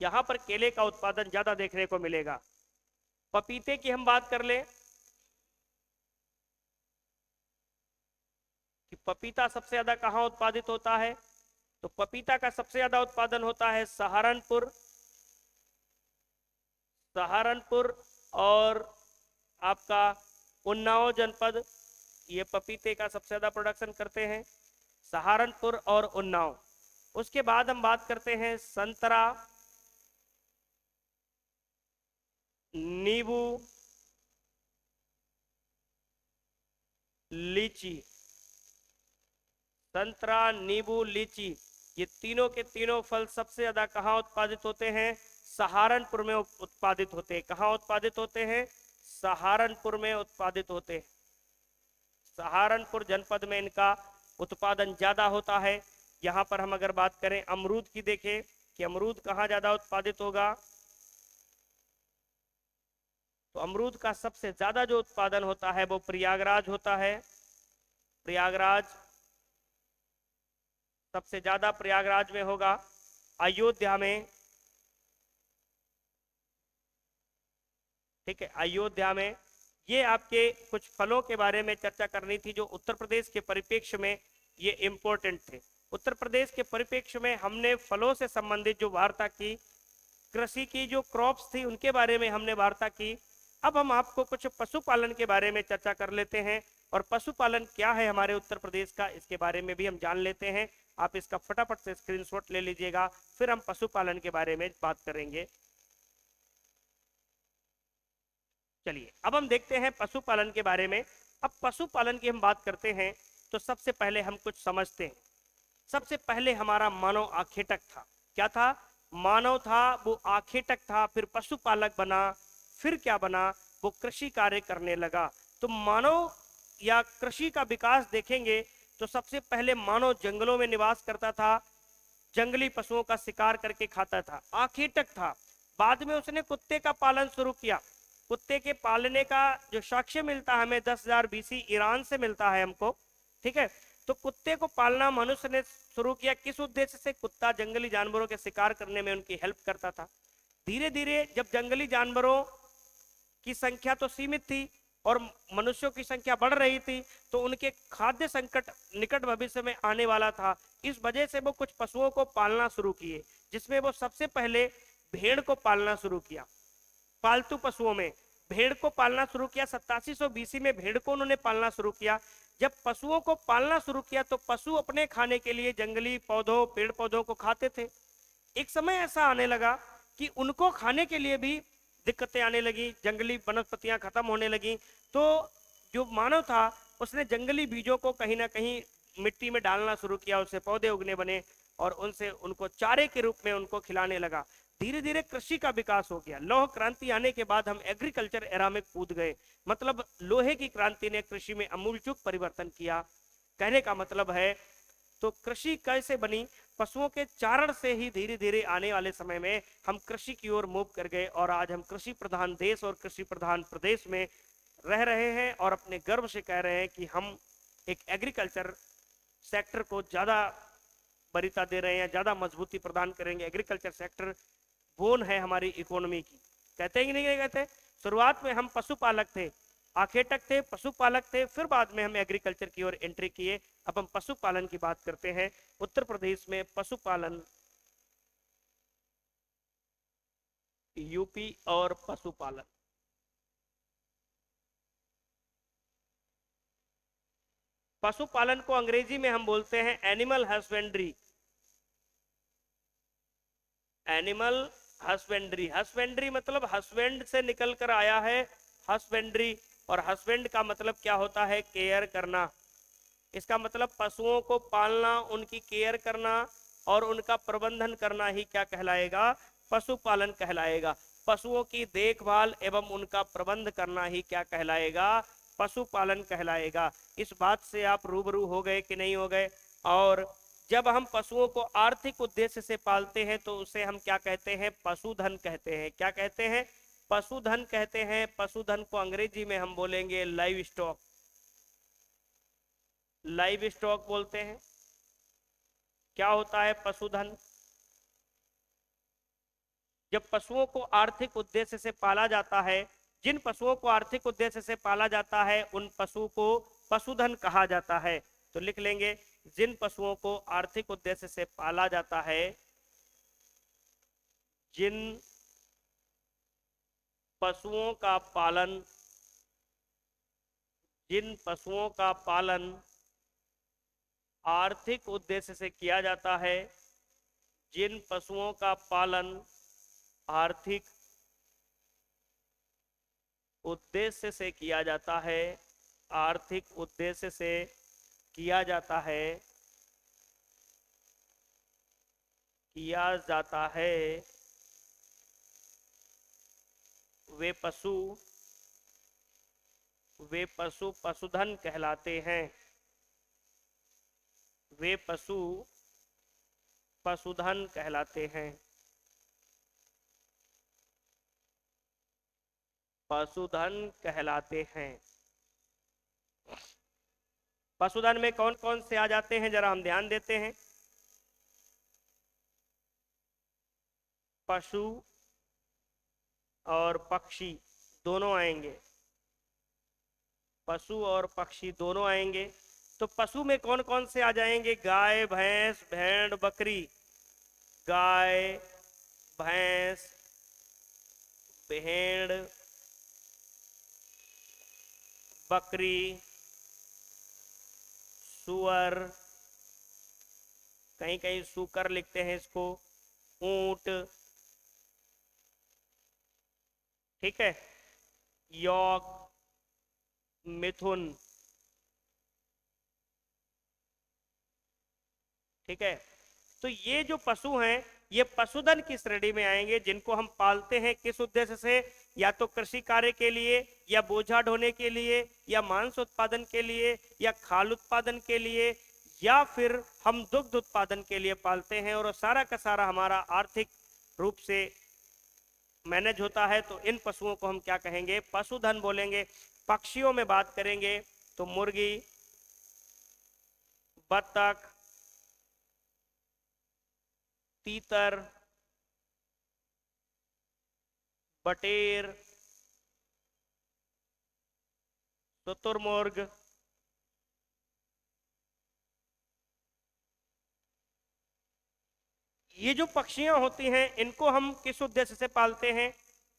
यहां पर केले का उत्पादन ज्यादा देखने को मिलेगा। पपीते की हम बात कर ले कि पपीता सबसे ज्यादा कहां उत्पादित होता है? तो पपीता का सबसे ज्यादा उत्पादन होता है सहारनपुर, सहारनपुर और आपका उन्नाव जनपद, ये पपीते का सबसे ज्यादा प्रोडक्शन करते हैं, सहारनपुर और उन्नाव। उसके बाद हम बात करते हैं संतरा, नींबू, लीची। संतरा, नींबू, लीची, ये तीनों के तीनों फल सबसे ज्यादा कहाँ उत्पादित होते हैं? सहारनपुर में उत्पादित होते हैं। कहाँ उत्पादित होते हैं? सहारनपुर में उत्पादित होते हैं। सहारनपुर जनपद में इनका उत्पादन ज्यादा होता है। यहाँ पर हम अगर बात करें अमरूद की, देखें कि अमरूद कहाँ ज्यादा उत्पादित होगा, तो अमरूद का सबसे ज्यादा जो उत्पादन होता है वो प्रयागराज होता है। प्रयागराज सबसे ज्यादा प्रयागराज में होगा। अयोध्या में, ठीक है, अयोध्या में। ये आपके कुछ फलों के बारे में चर्चा करनी थी जो उत्तर प्रदेश के परिप्रेक्ष्य में ये इंपॉर्टेंट थे। उत्तर प्रदेश के परिप्रेक्ष्य में हमने फलों से संबंधित जो वार्ता की, कृषि की जो क्रॉप्स थी उनके बारे में हमने वार्ता की। अब हम आपको कुछ पशुपालन के बारे में चर्चा कर लेते हैं, और पशुपालन क्या है हमारे उत्तर प्रदेश का, इसके बारे में भी हम जान लेते हैं। आप इसका फटाफट से स्क्रीनशॉट ले लीजिएगा, फिर हम पशुपालन के बारे में बात करेंगे। चलिए अब हम देखते हैं पशुपालन के बारे में। अब पशुपालन की हम बात करते हैं तो सबसे पहले हम कुछ समझते हैं। सबसे पहले हमारा मानव आखेटक था। क्या था? मानव था, वो आखेटक था, फिर पशुपालक बना, फिर क्या बना? वो कृषि कार्य करने लगा। तो मानव या कृषि का विकास देखेंगे तो सबसे पहले मानव जंगलों में निवास करता था, जंगली पशुओं का शिकार करके खाता था, आखेटक था। बाद में उसने कुत्ते का पालन शुरू किया। कुत्ते के पालने का जो साक्ष्य मिलता है हमें 10,000 BC ईरान से मिलता है हमको, ठीक है। तो कुत्ते को पालना मनुष्य ने शुरू किया। किस उद्देश्य से? कुत्ता जंगली जानवरों के शिकार करने में उनकी हेल्प करता था। धीरे धीरे जब जंगली जानवरों की संख्या तो सीमित थी और मनुष्यों की संख्या बढ़ रही थी, तो उनके खाद्य संकट निकट भविष्य में आने वाला था। इस वजह से वो कुछ पशुओं को पालना शुरू किए, जिसमें वो सबसे पहले भेड़ को पालना शुरू किया। पालतू पशुओं में भेड़ को पालना शुरू किया। 8700 BC में भेड़ को उन्होंने पालना शुरू किया। जब पशुओं को पालना शुरू किया तो पशु अपने खाने के लिए जंगली पौधों, पेड़ पौधों को खाते थे। एक समय ऐसा आने लगा कि उनको खाने के लिए भी दिक्कतें आने लगी, जंगली वनस्पतियां खत्म होने लगी। तो जो मानव था उसने जंगली बीजों को कहीं ना कहीं मिट्टी में डालना शुरू किया, उससे पौधे उगने बने और उनसे उनको चारे के रूप में उनको खिलाने लगा। धीरे धीरे कृषि का विकास हो गया। लौह क्रांति आने के बाद हम एग्रीकल्चर एरा में कूद गए, मतलब लोहे की क्रांति ने कृषि में अमूलचूल परिवर्तन किया। कहने का मतलब है, तो कृषि कैसे बनी? पशुओं के चारण से ही धीरे धीरे आने वाले समय में हम कृषि की ओर मूव कर गए, और आज हम कृषि प्रधान देश और कृषि प्रधान प्रदेश में रह रहे हैं और अपने गर्व से कह रहे हैं कि हम एक एग्रीकल्चर सेक्टर को ज्यादा वरीयता दे रहे हैं, ज्यादा मजबूती प्रदान करेंगे। एग्रीकल्चर सेक्टर बोन है हमारी इकोनॉमी की। कहते हैं कि नहीं कहते? शुरुआत में हम पशुपालक थे, आखेटक थे, पशुपालक थे, फिर बाद में हम एग्रीकल्चर की ओर एंट्री किए। अब हम पशुपालन की बात करते हैं। उत्तर प्रदेश में पशुपालन, यूपी और पशुपालन, पशुपालन को अंग्रेजी में हम बोलते हैं animal husbandry. Animal husbandry, husbandry मतलब हस्बैंड से निकल कर आया है हस्बेंड्री, और हस्बैंड का मतलब क्या होता है? केयर करना। इसका मतलब पशुओं को पालना, उनकी केयर करना और उनका प्रबंधन करना ही क्या कहलाएगा? पशुपालन कहलाएगा। पशुओं की देखभाल एवं उनका प्रबंध करना ही क्या कहलाएगा? पशुपालन कहलाएगा। इस बात से आप रूबरू हो गए कि नहीं हो गए? और जब हम पशुओं को आर्थिक उद्देश्य से पालते हैं तो उसे हम क्या कहते हैं? पशुधन कहते हैं। क्या कहते हैं? पशुधन कहते हैं। पशुधन को अंग्रेजी में हम बोलेंगे लाइव स्टॉक, लाइव स्टॉक बोलते हैं। क्या होता है पशुधन? जब पशुओं को आर्थिक उद्देश्य से पाला जाता है, जिन पशुओं को आर्थिक उद्देश्य से पाला जाता है उन पशु को पशुधन कहा जाता है। तो लिख लेंगे, जिन पशुओं को आर्थिक उद्देश्य से पाला जाता है, जिन पशुओं का पालन, जिन पशुओं का पालन आर्थिक उद्देश्य से किया जाता है, जिन पशुओं का पालन आर्थिक उद्देश्य से किया जाता है, आर्थिक उद्देश्य से किया जाता है, किया जाता है, वे पशु पशुधन कहलाते हैं। वे पशु पशुधन कहलाते हैं। पशुधन कहलाते हैं। पशुधन में कौन कौन से आ जाते हैं, जरा हम ध्यान देते हैं। पशु और पक्षी दोनों आएंगे, पशु और पक्षी दोनों आएंगे। तो पशु में कौन कौन से आ जाएंगे? गाय, भैंस, भेड़, बकरी। गाय, भैंस, भेड़, बकरी, सुअर, कहीं कहीं सूकर लिखते हैं इसको, ऊंट, ठीक है, यॉक, मिथुन, ठीक है। तो ये जो पशु हैं ये पशुधन की श्रेणी में आएंगे, जिनको हम पालते हैं किस उद्देश्य से? या तो कृषि कार्य के लिए, या बोझा ढोने के लिए, या मांस उत्पादन के लिए, या खाल उत्पादन के लिए, या फिर हम दुग्ध उत्पादन के लिए पालते हैं। और सारा का सारा हमारा आर्थिक रूप से मैनेज होता है। तो इन पशुओं को हम क्या कहेंगे? पशुधन बोलेंगे। पक्षियों में बात करेंगे तो मुर्गी, बतख, तीतर, बटेर, शुतुरमुर्ग, ये जो पक्षियां होती हैं इनको हम किस उद्देश्य से पालते हैं?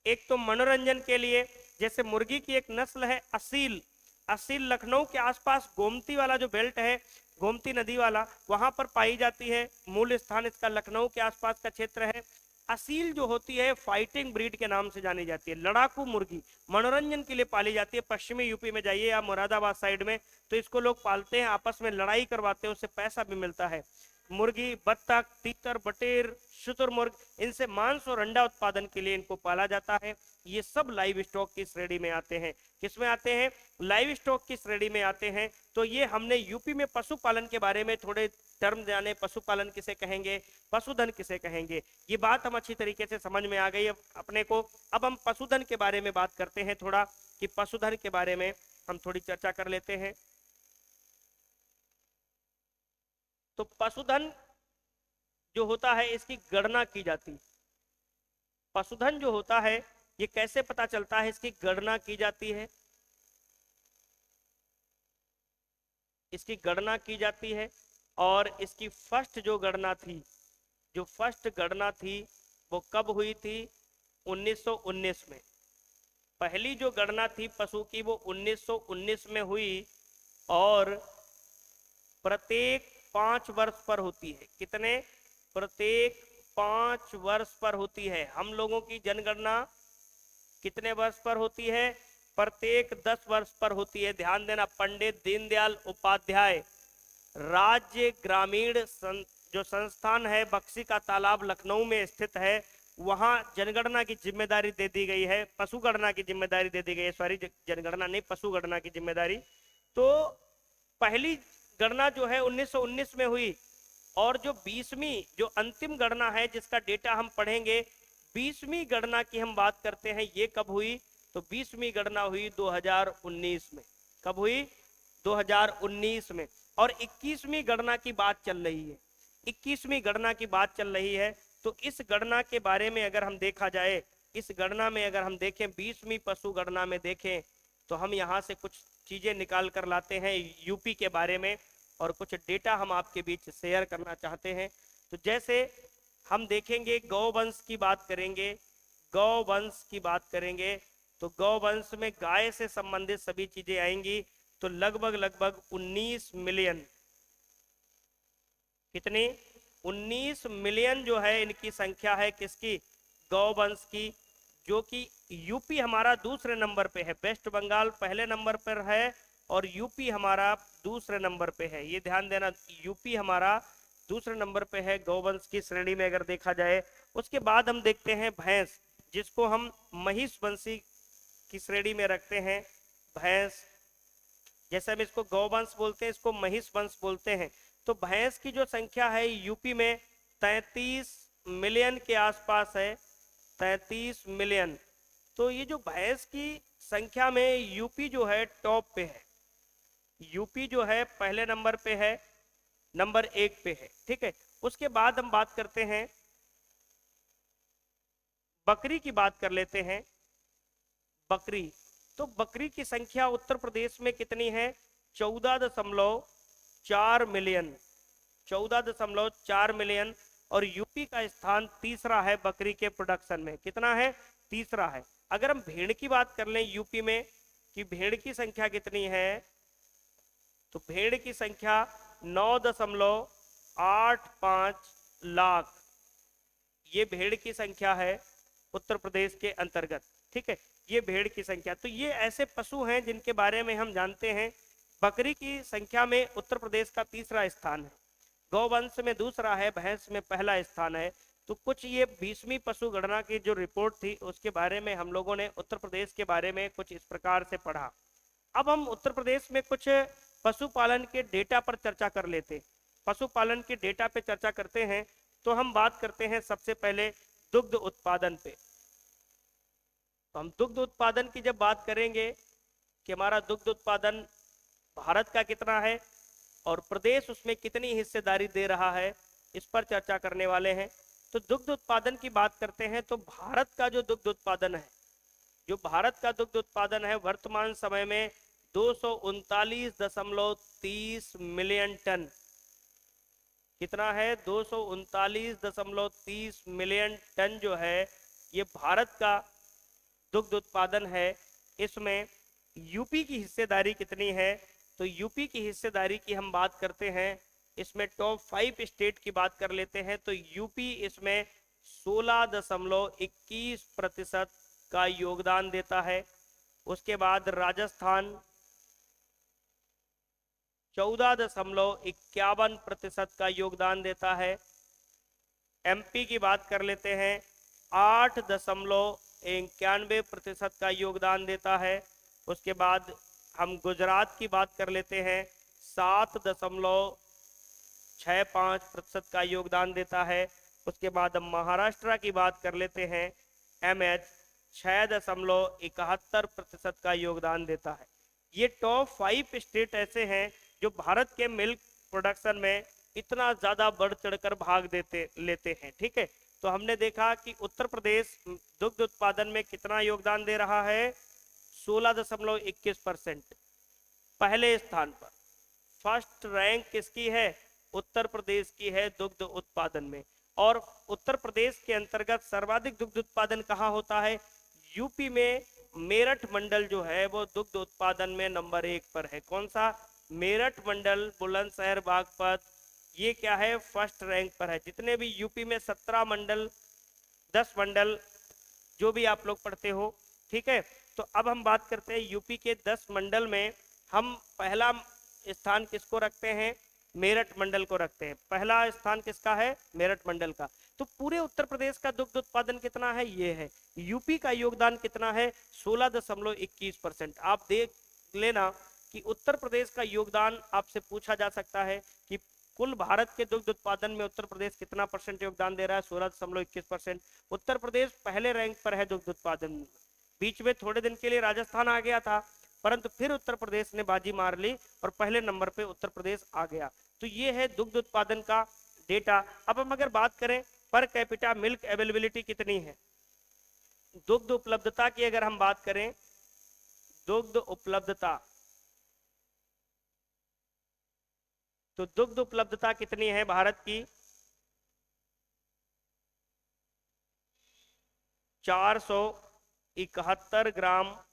एक तो मनोरंजन के लिए, जैसे मुर्गी की एक नस्ल है असील। असील लखनऊ के आसपास गोमती वाला जो बेल्ट है, गोमती नदी वाला, वहां पर पाई जाती है। मूल स्थान इसका लखनऊ के आसपास का क्षेत्र है। असील जो होती है फाइटिंग ब्रीड के नाम से जानी जाती है। लड़ाकू मुर्गी मनोरंजन के लिए पाली जाती है। पश्चिमी यूपी में जाइए या मुरादाबाद साइड में तो इसको लोग पालते हैं, आपस में लड़ाई करवाते हैं, उससे पैसा भी मिलता है। मुर्गी, बत्तख, तीतर, बटेर, शुतुरमुर्ग, इनसे मांस और अंडा उत्पादन के लिए इनको पाला जाता है। ये सब लाइव स्टॉक की श्रेणी में आते हैं। किसमें आते हैं? लाइव स्टॉक की श्रेणी में आते हैं। तो ये हमने यूपी में पशुपालन के बारे में थोड़े टर्म जाने, पशुपालन किसे कहेंगे, पशुधन किसे कहेंगे, ये बात हम अच्छी तरीके से समझ में आ गई अपने को। अब हम पशुधन के बारे में बात करते हैं थोड़ा, कि पशुधन के बारे में हम थोड़ी चर्चा कर लेते हैं। तो पशुधन जो होता है इसकी गणना की जाती है। पशुधन जो होता है ये कैसे पता चलता है? इसकी गणना की जाती है। इसकी गणना की जाती है और इसकी फर्स्ट जो गणना थी, जो फर्स्ट गणना थी वो कब हुई थी? 1919 में। पहली जो गणना थी पशु की वो 1919 में हुई और प्रत्येक 5 वर्ष पर होती है। कितने? प्रत्येक 5 वर्ष पर होती है। हम लोगों की जनगणना कितने वर्ष पर होती है? प्रत्येक 10 वर्ष पर होती है। ध्यान देना, पंडित दीनदयाल उपाध्याय राज्य ग्रामीण जो संस्थान है बक्सी का तालाब लखनऊ में स्थित है, वहां जनगणना की जिम्मेदारी दे दी गई है, पशुगणना की जिम्मेदारी दे दी गई है। सॉरी, जनगणना नहीं, पशुगणना की जिम्मेदारी। तो पहली गणना जो है 1919 में हुई और जो 20वीं जो अंतिम गणना है जिसका डेटा हम पढ़ेंगे, 20वीं गणना की हम बात करते हैं, ये कब हुई? तो 20वीं गणना हुई 2019 में। कब हुई? 2019 में। और 21वीं गणना की बात चल रही है। 21वीं गणना की बात चल रही है। तो इस गणना के बारे में अगर हम देखा जाए, इस गणना में अगर हम देखें, 20वीं पशु गणना में देखें तो हम यहाँ से कुछ चीजें निकाल कर लाते हैं यूपी के बारे में और कुछ डेटा हम आपके बीच शेयर करना चाहते हैं। तो जैसे हम देखेंगे गौवंश की बात करेंगे, गौवंश की बात करेंगे तो गौवंश में गाय से संबंधित सभी चीजें आएंगी। तो लगभग लगभग 19 मिलियन, कितनी, 19 मिलियन जो है इनकी संख्या है किसकी, गौवंश की, जो कि यूपी हमारा दूसरे नंबर पे है, वेस्ट बंगाल पहले नंबर पर है और यूपी हमारा दूसरे नंबर पे है। ये ध्यान देना, यूपी हमारा दूसरे नंबर पे है गौवंश की श्रेणी में अगर देखा जाए। उसके बाद हम देखते हैं भैंस, जिसको हम महिष वंशी की श्रेणी में रखते हैं। भैंस, जैसे हम इसको गौवंश बोलते हैं, इसको महिष वंश बोलते हैं। तो भैंस की जो संख्या है यूपी में 33 मिलियन के आसपास है, 33 मिलियन। तो ये जो भैंस की संख्या में यूपी जो है टॉप पे है, यूपी जो है पहले नंबर पे है, नंबर 1 पे है, ठीक है। उसके बाद हम बात करते हैं, बकरी की बात कर लेते हैं। बकरी, तो बकरी की संख्या उत्तर प्रदेश में कितनी है, 14.4 मिलियन, 14.4 मिलियन। और यूपी का स्थान तीसरा है बकरी के प्रोडक्शन में, कितना है, तीसरा है। अगर हम भेड़ की बात कर लें यूपी में कि भेड़ की संख्या कितनी है, तो भेड़ की संख्या 9.85 लाख, ये भेड़ की संख्या है उत्तर प्रदेश के अंतर्गत, ठीक है। ये भेड़ की संख्या, तो ये ऐसे पशु हैं जिनके बारे में हम जानते हैं। बकरी की संख्या में उत्तर प्रदेश का तीसरा स्थान है, गौवंश में दूसरा है, भैंस में पहला स्थान है। तो कुछ ये 20वीं पशु गणना की जो रिपोर्ट थी उसके बारे में हम लोगों ने उत्तर प्रदेश के बारे में कुछ इस प्रकार से पढ़ा। अब हम उत्तर प्रदेश में कुछ पशुपालन के डेटा पर चर्चा कर लेते, पशुपालन के डेटा पे चर्चा करते हैं। तो हम बात करते हैं सबसे पहले दुग्ध उत्पादन पे। तो हम दुग्ध उत्पादन की जब बात करेंगे कि हमारा दुग्ध उत्पादन भारत का कितना है और प्रदेश उसमें कितनी हिस्सेदारी दे रहा है, इस पर चर्चा करने वाले हैं। तो दुग्ध उत्पादन की बात करते हैं तो भारत का जो दुग्ध उत्पादन है, जो भारत का दुग्ध उत्पादन है वर्तमान समय में 239.30 मिलियन टन, कितना है, 239.30 मिलियन टन जो है ये भारत का दुग्ध उत्पादन है। इसमें यूपी की हिस्सेदारी कितनी है, तो यूपी की हिस्सेदारी की हम बात करते हैं, इसमें टॉप 5 स्टेट की बात कर लेते हैं। तो यूपी इसमें 16.21% का योगदान देता है। उसके बाद राजस्थान 14.51% का योगदान देता है। एमपी की बात कर लेते हैं, 8.91% का योगदान देता है। उसके बाद हम गुजरात की बात कर लेते हैं, 7.65% का योगदान देता है। उसके बाद हम महाराष्ट्र की बात कर लेते हैं, एमएच 6.71% का योगदान देता है। ये टॉप 5 स्टेट ऐसे हैं जो भारत के मिल्क प्रोडक्शन में इतना ज्यादा बढ़ चढ़कर भाग लेते हैं, ठीक है। तो हमने देखा कि उत्तर प्रदेश दुग्ध उत्पादन में कितना योगदान दे रहा है, 16.21%, पहले स्थान पर। फर्स्ट रैंक किसकी है, उत्तर प्रदेश की है दुग्ध उत्पादन में। और उत्तर प्रदेश के अंतर्गत सर्वाधिक दुग्ध उत्पादन कहाँ होता है, यूपी में मेरठ मंडल जो है वो दुग्ध उत्पादन में नंबर 1 पर है। कौन सा, मेरठ मंडल, बुलंदशहर, बागपत, ये क्या है, फर्स्ट रैंक पर है। जितने भी यूपी में 17 मंडल, 10 मंडल जो भी आप लोग पढ़ते हो, ठीक है। तो अब हम बात करते हैं यूपी के 10 मंडल में हम पहला स्थान किसको रखते हैं, मेरठ मंडल को रखते हैं। पहला स्थान किसका है, मेरठ मंडल का। तो पूरे उत्तर प्रदेश का दुग्ध उत्पादन कितना है, ये है। यूपी का योगदान कितना है, 16.21%। आप देख लेना कि उत्तर प्रदेश का योगदान आपसे पूछा जा सकता है कि कुल भारत के दुग्ध उत्पादन में उत्तर प्रदेश कितना परसेंट योगदान दे रहा है, 16.21%। उत्तर प्रदेश पहले रैंक पर है दुग्ध उत्पादन में। बीच में थोड़े दिन के लिए राजस्थान आ गया था, परंतु फिर उत्तर प्रदेश ने बाजी मार ली और पहले नंबर पे उत्तर प्रदेश आ गया। तो ये है दुग्ध उत्पादन का डेटा। अब हम अगर बात करें पर कैपिटा मिल्क अवेलेबिलिटी कितनी है, दुग्ध उपलब्धता की अगर हम बात करें, दुग्ध उपलब्धता, तो दुग्ध उपलब्धता कितनी है भारत की, 400 71 ग्राम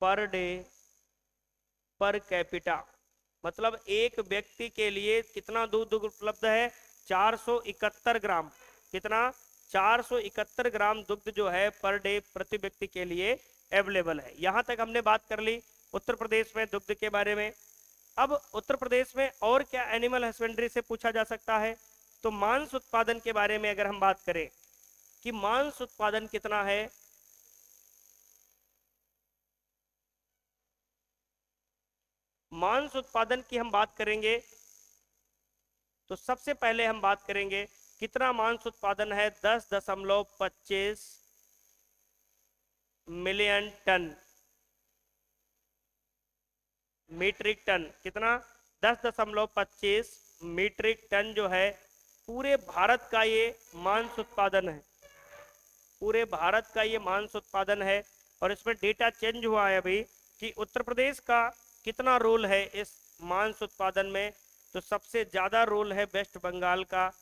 पर डे पर कैपिटा, मतलब एक व्यक्ति के लिए कितना दूध उपलब्ध है? 471 ग्राम। कितना? 471 ग्राम दुग्ध जो है पर डे प्रति व्यक्ति के लिए अवेलेबल है। यहां तक हमने बात कर ली उत्तर प्रदेश में दुग्ध के बारे में। अब उत्तर प्रदेश में और क्या एनिमल हस्बेंड्री से पूछा जा सकता है? तो मांस उत्पादन के बारे में अगर हम बात करें कि मांस उत्पादन कितना है, मांस उत्पादन की हम बात करेंगे तो सबसे पहले हम बात करेंगे कितना मांस उत्पादन है? 10.25 मिलियन टन, मीट्रिक टन। कितना? 10.25 मीट्रिक टन जो है पूरे भारत का ये मांस उत्पादन है, पूरे भारत का ये मांस उत्पादन है। और इसमें डेटा चेंज हुआ है अभी कि उत्तर प्रदेश का कितना रोल है इस मांस उत्पादन में। तो सबसे ज्यादा रोल है वेस्ट बंगाल का,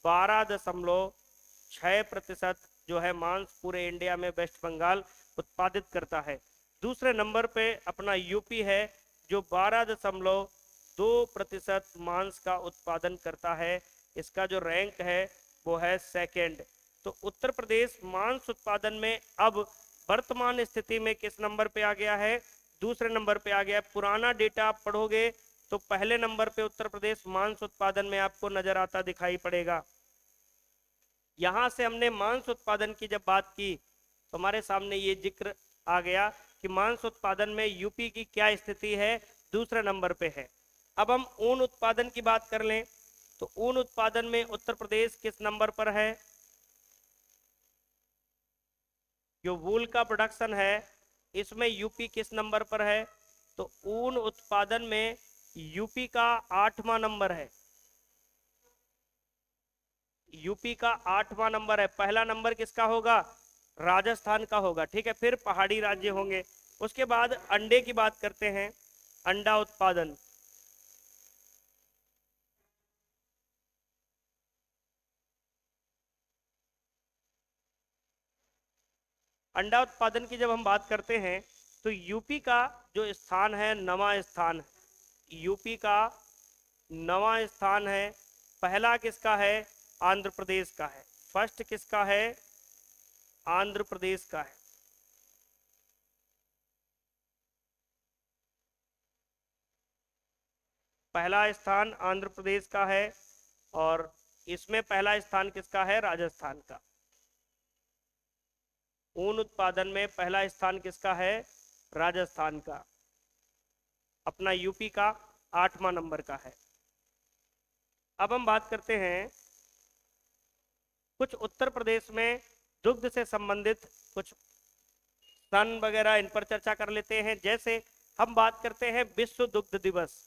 12.6% जो है मांस पूरे इंडिया में वेस्ट बंगाल उत्पादित करता है। दूसरे नंबर पे अपना यूपी है जो 12.2% मांस का उत्पादन करता है। इसका जो रैंक है वो है सेकेंड। तो उत्तर प्रदेश मांस उत्पादन में अब वर्तमान स्थिति में किस नंबर पे आ गया है? दूसरे नंबर पे आ गया है। पुराना डेटा आप पढ़ोगे तो पहले नंबर पे उत्तर प्रदेश मांस उत्पादन में आपको नजर आता दिखाई पड़ेगा। यहां से हमने मांस उत्पादन की जब बात की तो हमारे सामने ये जिक्र आ गया कि मांस उत्पादन में यूपी की क्या स्थिति है, दूसरे नंबर पे है। अब हम ऊन उत्पादन की बात कर लें तो ऊन उत्पादन में उत्तर प्रदेश किस नंबर पर है? जो वूल का प्रोडक्शन है इसमें यूपी किस नंबर पर है? तो ऊन उत्पादन में यूपी का 8वां नंबर है, यूपी का 8वां नंबर है। पहला नंबर किसका होगा? राजस्थान का होगा। ठीक है, फिर पहाड़ी राज्य होंगे। उसके बाद अंडे की बात करते हैं, अंडा उत्पादन। अंडा उत्पादन की जब हम बात करते हैं तो यूपी का जो स्थान है 9वां स्थान है, यूपी का 9वां स्थान है। पहला किसका है? आंध्र प्रदेश का है। फर्स्ट किसका है? आंध्र प्रदेश का है। पहला स्थान आंध्र प्रदेश का है और इसमें पहला स्थान किसका है? राजस्थान का। ऊन उत्पादन में पहला स्थान किसका है? राजस्थान का। अपना यूपी का 8वां नंबर का है। अब हम बात करते हैं कुछ उत्तर प्रदेश में दुग्ध से संबंधित कुछ सन वगैरह, इन पर चर्चा कर लेते हैं। जैसे हम बात करते हैं विश्व दुग्ध दिवस,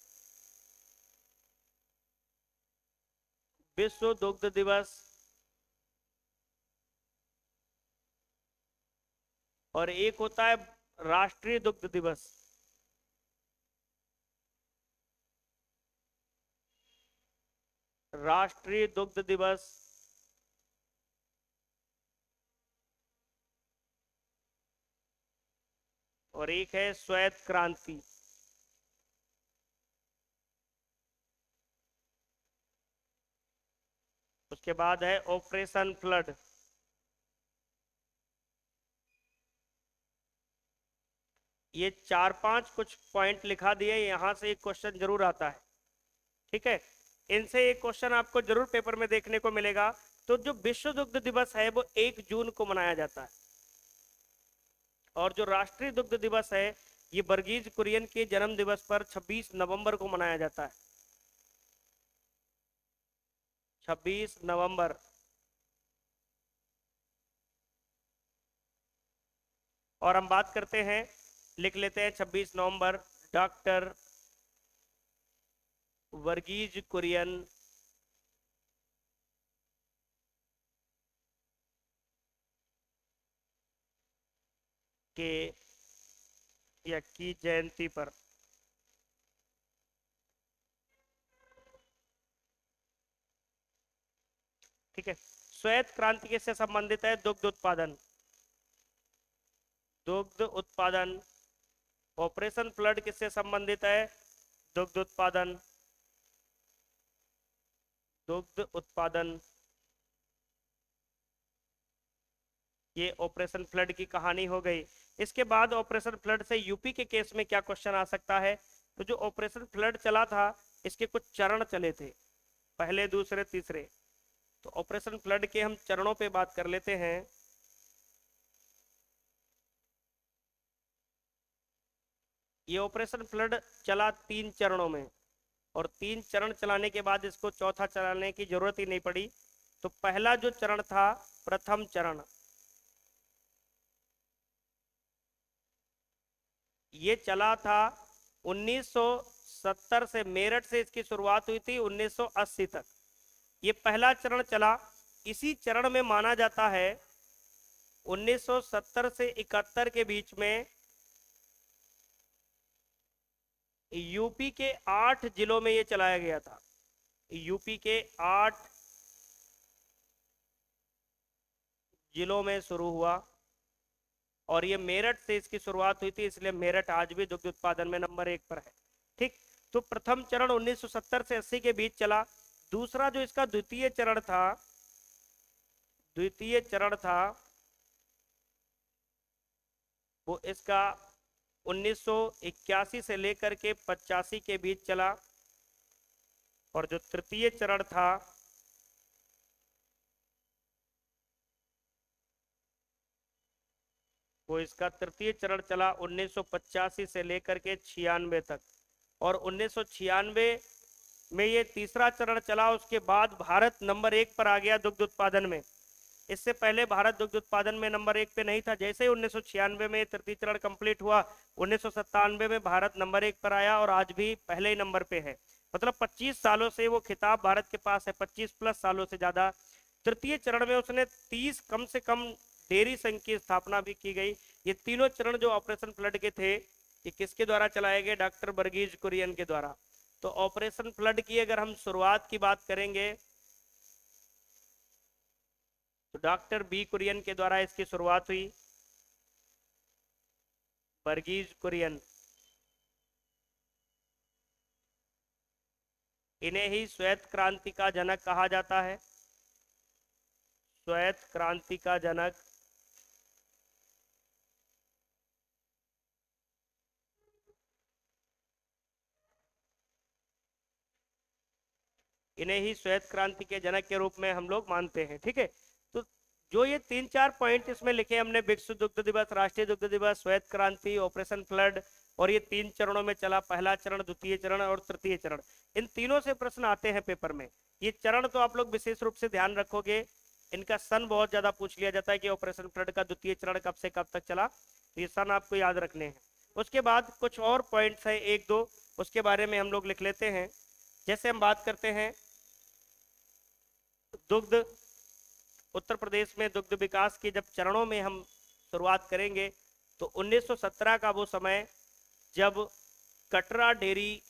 विश्व दुग्ध दिवस, और एक होता है राष्ट्रीय दुग्ध दिवस। राष्ट्रीय दुग्ध दिवस और एक है श्वेत क्रांति। उसके बाद है ऑपरेशन फ्लड। ये 4-5 कुछ पॉइंट लिखा दिए, यहां से एक क्वेश्चन जरूर आता है। ठीक है, इनसे एक क्वेश्चन आपको जरूर पेपर में देखने को मिलेगा। तो जो विश्व दुग्ध दिवस है वो 1 जून को मनाया जाता है और जो राष्ट्रीय दुग्ध दिवस है ये वर्गीज कुरियन के जन्म दिवस पर 26 नवंबर को मनाया जाता है। 26 नवंबर। और हम बात करते हैं, लिख लेते हैं 26 नवंबर डॉक्टर वर्गीज कुरियन के या की जयंती पर। ठीक है, श्वेत क्रांति किससे संबंधित है? दुग्ध उत्पादन। दुग्ध उत्पादन। ऑपरेशन फ्लड किससे संबंधित है? दुग्ध उत्पादन। दुग्ध उत्पादन, ये ऑपरेशन फ्लड की कहानी हो गई। इसके बाद ऑपरेशन फ्लड से यूपी के केस में क्या क्वेश्चन आ सकता है? तो जो ऑपरेशन फ्लड चला था इसके कुछ चरण चले थे, पहले दूसरे तीसरे। तो ऑपरेशन फ्लड के हम चरणों पे बात कर लेते हैं। ये ऑपरेशन फ्लड चला 3 चरणों में, और 3 चरण चलाने के बाद इसको चौथा चलाने की जरूरत ही नहीं पड़ी। तो पहला जो चरण था, प्रथम चरण, ये चला था 1970 से। मेरठ से इसकी शुरुआत हुई थी 1980 तक, ये पहला चरण चला। इसी चरण में माना जाता है 1970 से 71 के बीच में यूपी के 8 जिलों में ये चलाया गया था। यूपी के 8 जिलों में शुरू हुआ, और ये मेरठ से इसकी शुरुआत हुई थी, इसलिए मेरठ आज भी दुग्ध उत्पादन में नंबर 1 पर है। ठीक, तो प्रथम चरण 1970 से 80 के बीच चला। दूसरा जो इसका द्वितीय चरण था, द्वितीय चरण था वो इसका 1981 से लेकर के 85 के बीच चला। और जो तृतीय चरण था वो इसका तृतीय चरण चला 1985 से लेकर के 96 तक। और 1996 में ये तीसरा चरण चला। उसके बाद भारत नंबर 1 पर आ गया दुग्ध उत्पादन में। इससे पहले भारत दुग्ध उत्पादन में नंबर 1 पे नहीं था। जैसे ही 1996 में तृतीय चरण कंप्लीट हुआ, 1997 में भारत नंबर 1 पर आया और आज भी पहले ही नंबर पे है। मतलब 25 सालों से वो खिताब भारत के पास है, 25 प्लस सालों से ज्यादा। तृतीय चरण में उसने 30 कम से कम डेयरी संघ की स्थापना भी की गई। ये तीनों चरण जो ऑपरेशन फ्लड के थे, ये किसके द्वारा चलाए गए? डॉक्टर वर्गीज कुरियन के द्वारा। तो ऑपरेशन फ्लड की अगर हम शुरुआत की बात करेंगे तो डॉक्टर बी कुरियन के द्वारा इसकी शुरुआत हुई। वर्गीज कुरियन, इन्हें ही श्वेत क्रांति का जनक कहा जाता है। श्वेत क्रांति का जनक। इन्हें ही श्वेत क्रांति के जनक के रूप में हम लोग मानते हैं। ठीक है, तो जो ये 3-4 पॉइंट इसमें लिखे हमने, विश्व दुग्ध दिवस, राष्ट्रीय दुग्ध दिवस, श्वेत क्रांति, ऑपरेशन फ्लड, और ये 3 चरणों में चला, पहला चरण, द्वितीय चरण और तृतीय चरण। इन तीनों से प्रश्न आते हैं पेपर में। ये चरण तो आप लोग विशेष रूप से ध्यान रखोगे, इनका सन बहुत ज्यादा पूछ लिया जाता है कि ऑपरेशन फ्लड का द्वितीय चरण कब से कब तक चला, तो ये सन आपको याद रखने हैं। उसके बाद कुछ और पॉइंट्स है 1-2, उसके बारे में हम लोग लिख लेते हैं। जैसे हम बात करते हैं दुग्ध, उत्तर प्रदेश में दुग्ध विकास के जब चरणों में हम शुरुआत करेंगे तो 1917 का वो समय जब कटरा डेयरी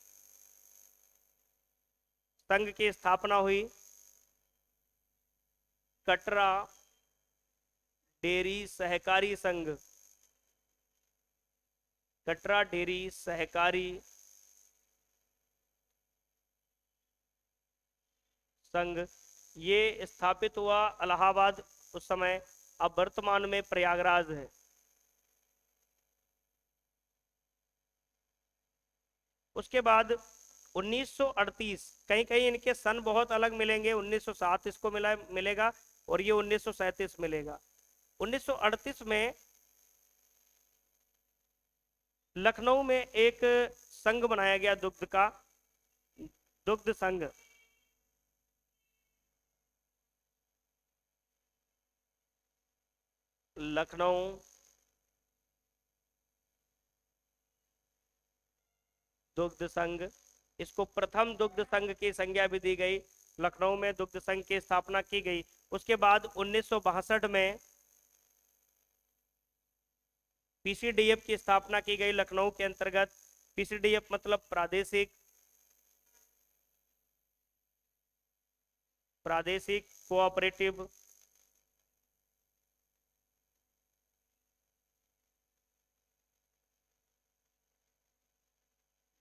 संघ की स्थापना हुई। कटरा डेयरी सहकारी संघ, कटरा डेयरी सहकारी संघ, ये स्थापित हुआ इलाहाबाद उस समय, अब वर्तमान में प्रयागराज है। उसके बाद 1938, कहीं कहीं इनके सन बहुत अलग मिलेंगे, 1907 इसको मिलेगा और ये 1937 मिलेगा। 1938 में लखनऊ में एक संघ बनाया गया दुग्ध का, दुग्ध संघ। लखनऊ दुग्ध संघ, इसको प्रथम दुग्ध संघ की संज्ञा भी दी गई। लखनऊ में दुग्ध संघ की स्थापना की गई। उसके बाद 1962 में पीसीडीएफ की स्थापना की गई लखनऊ के अंतर्गत। पीसीडीएफ मतलब प्रादेशिक प्रादेशिक कोऑपरेटिव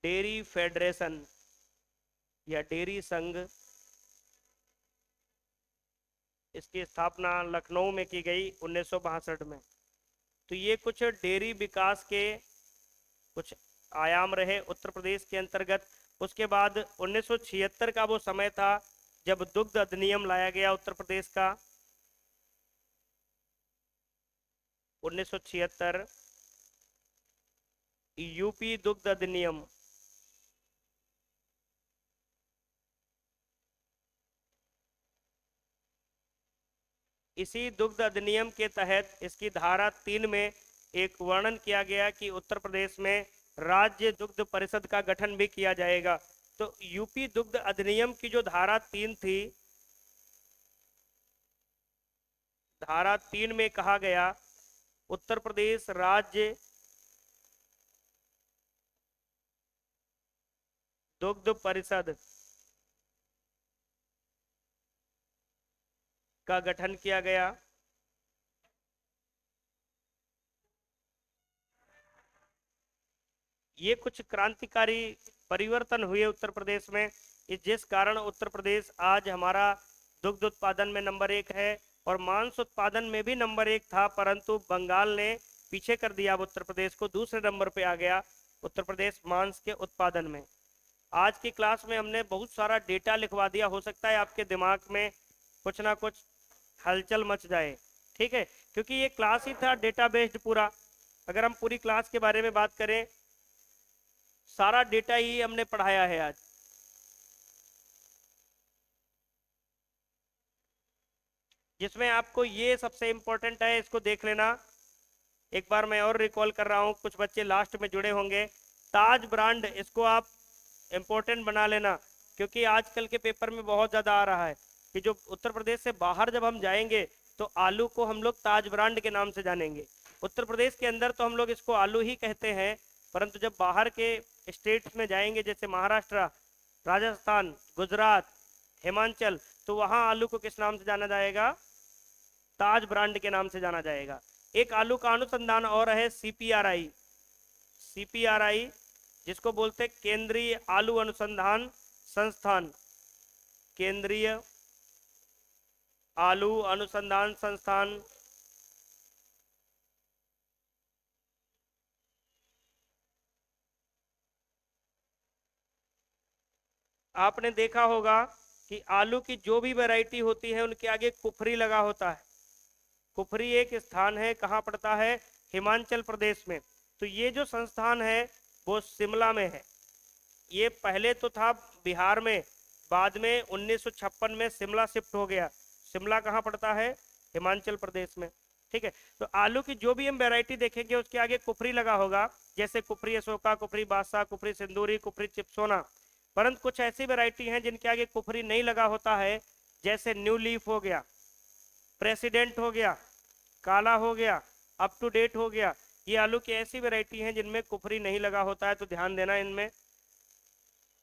डेयरी फेडरेशन या डेयरी संघ, इसकी स्थापना लखनऊ में की गई 1962 में। तो ये कुछ डेयरी विकास के कुछ आयाम रहे उत्तर प्रदेश के अंतर्गत। उसके बाद 1976 का वो समय था जब दुग्ध अधिनियम लाया गया उत्तर प्रदेश का। 1976 यूपी दुग्ध अधिनियम। इसी दुग्ध अधिनियम के तहत इसकी धारा 3 में एक वर्णन किया गया कि उत्तर प्रदेश में राज्य दुग्ध परिषद का गठन भी किया जाएगा। तो यूपी दुग्ध अधिनियम की जो धारा 3 थी, धारा 3 में कहा गया उत्तर प्रदेश राज्य दुग्ध परिषद का गठन किया गया। ये कुछ क्रांतिकारी परिवर्तन हुए उत्तर प्रदेश में, जिस कारण उत्तर प्रदेश आज हमारा दुग्ध उत्पादन में नंबर 1 है और मांस उत्पादन में भी नंबर 1 था, परंतु बंगाल ने पीछे कर दिया। अब उत्तर प्रदेश को दूसरे नंबर पे आ गया उत्तर प्रदेश मांस के उत्पादन में। आज की क्लास में हमने बहुत सारा डेटा लिखवा दिया, हो सकता है आपके दिमाग में कुछ ना कुछ हलचल मच जाए, ठीक है, क्योंकि ये क्लास ही था डेटा बेस्ड पूरा। अगर हम पूरी क्लास के बारे में बात करें, सारा डेटा ही हमने पढ़ाया है आज। जिसमें आपको ये सबसे इंपॉर्टेंट है, इसको देख लेना एक बार। मैं और रिकॉल कर रहा हूं, कुछ बच्चे लास्ट में जुड़े होंगे। ताज ब्रांड, इसको आप इंपॉर्टेंट बना लेना, क्योंकि आजकल के पेपर में बहुत ज्यादा आ रहा है कि जो उत्तर प्रदेश से बाहर जब हम जाएंगे तो आलू को हम लोग ताज ब्रांड के नाम से जानेंगे। उत्तर प्रदेश के अंदर तो हम लोग इसको आलू ही कहते हैं, परंतु जब बाहर के स्टेट्स में जाएंगे जैसे महाराष्ट्र, राजस्थान, गुजरात, हिमाचल, तो वहां आलू को किस नाम से जाना जाएगा? ताज ब्रांड के नाम से जाना जाएगा। एक आलू का अनुसंधान और है सीपीआरआई। सीपीआरआई जिसको बोलते हैं केंद्रीय आलू अनुसंधान संस्थान। केंद्रीय आलू अनुसंधान संस्थान। आपने देखा होगा कि आलू की जो भी वैरायटी होती है उनके आगे कुफरी लगा होता है। कुफरी एक स्थान है, कहाँ पड़ता है? हिमाचल प्रदेश में। तो ये जो संस्थान है वो शिमला में है। ये पहले तो था बिहार में, बाद में 1956 में शिमला शिफ्ट हो गया। शिमला कहाँ पड़ता है? हिमाचल प्रदेश में, ठीक है। तो आलू की जो भी हम वैरायटी देखेंगे उसके आगे कुफरी लगा होगा, जैसे कुफरी अशोका, कुफरी बादशाह, कुफरी सिंदूरी, कुफरी चिपसोना। परंतु कुछ ऐसी वैरायटी हैं जिनके आगे कुफरी नहीं लगा होता है, जैसे न्यू लीफ हो गया, प्रेसिडेंट हो गया, काला हो गया, अप टू डेट हो गया। ये आलू की ऐसी वैरायटी हैं जिनमें कुफरी नहीं लगा होता है, तो ध्यान देना इनमें।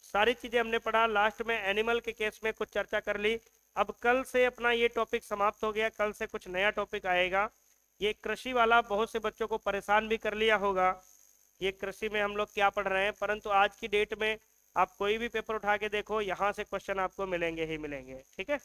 सारी चीजें हमने पढ़ा, लास्ट में एनिमल के केस में कुछ चर्चा कर ली। अब कल से अपना ये टॉपिक समाप्त हो गया, कल से कुछ नया टॉपिक आएगा। ये कृषि वाला बहुत से बच्चों को परेशान भी कर लिया होगा, ये कृषि में हम लोग क्या पढ़ रहे हैं। परंतु आज की डेट में आप कोई भी पेपर उठा के देखो, यहाँ से क्वेश्चन आपको मिलेंगे ही मिलेंगे, ठीक है।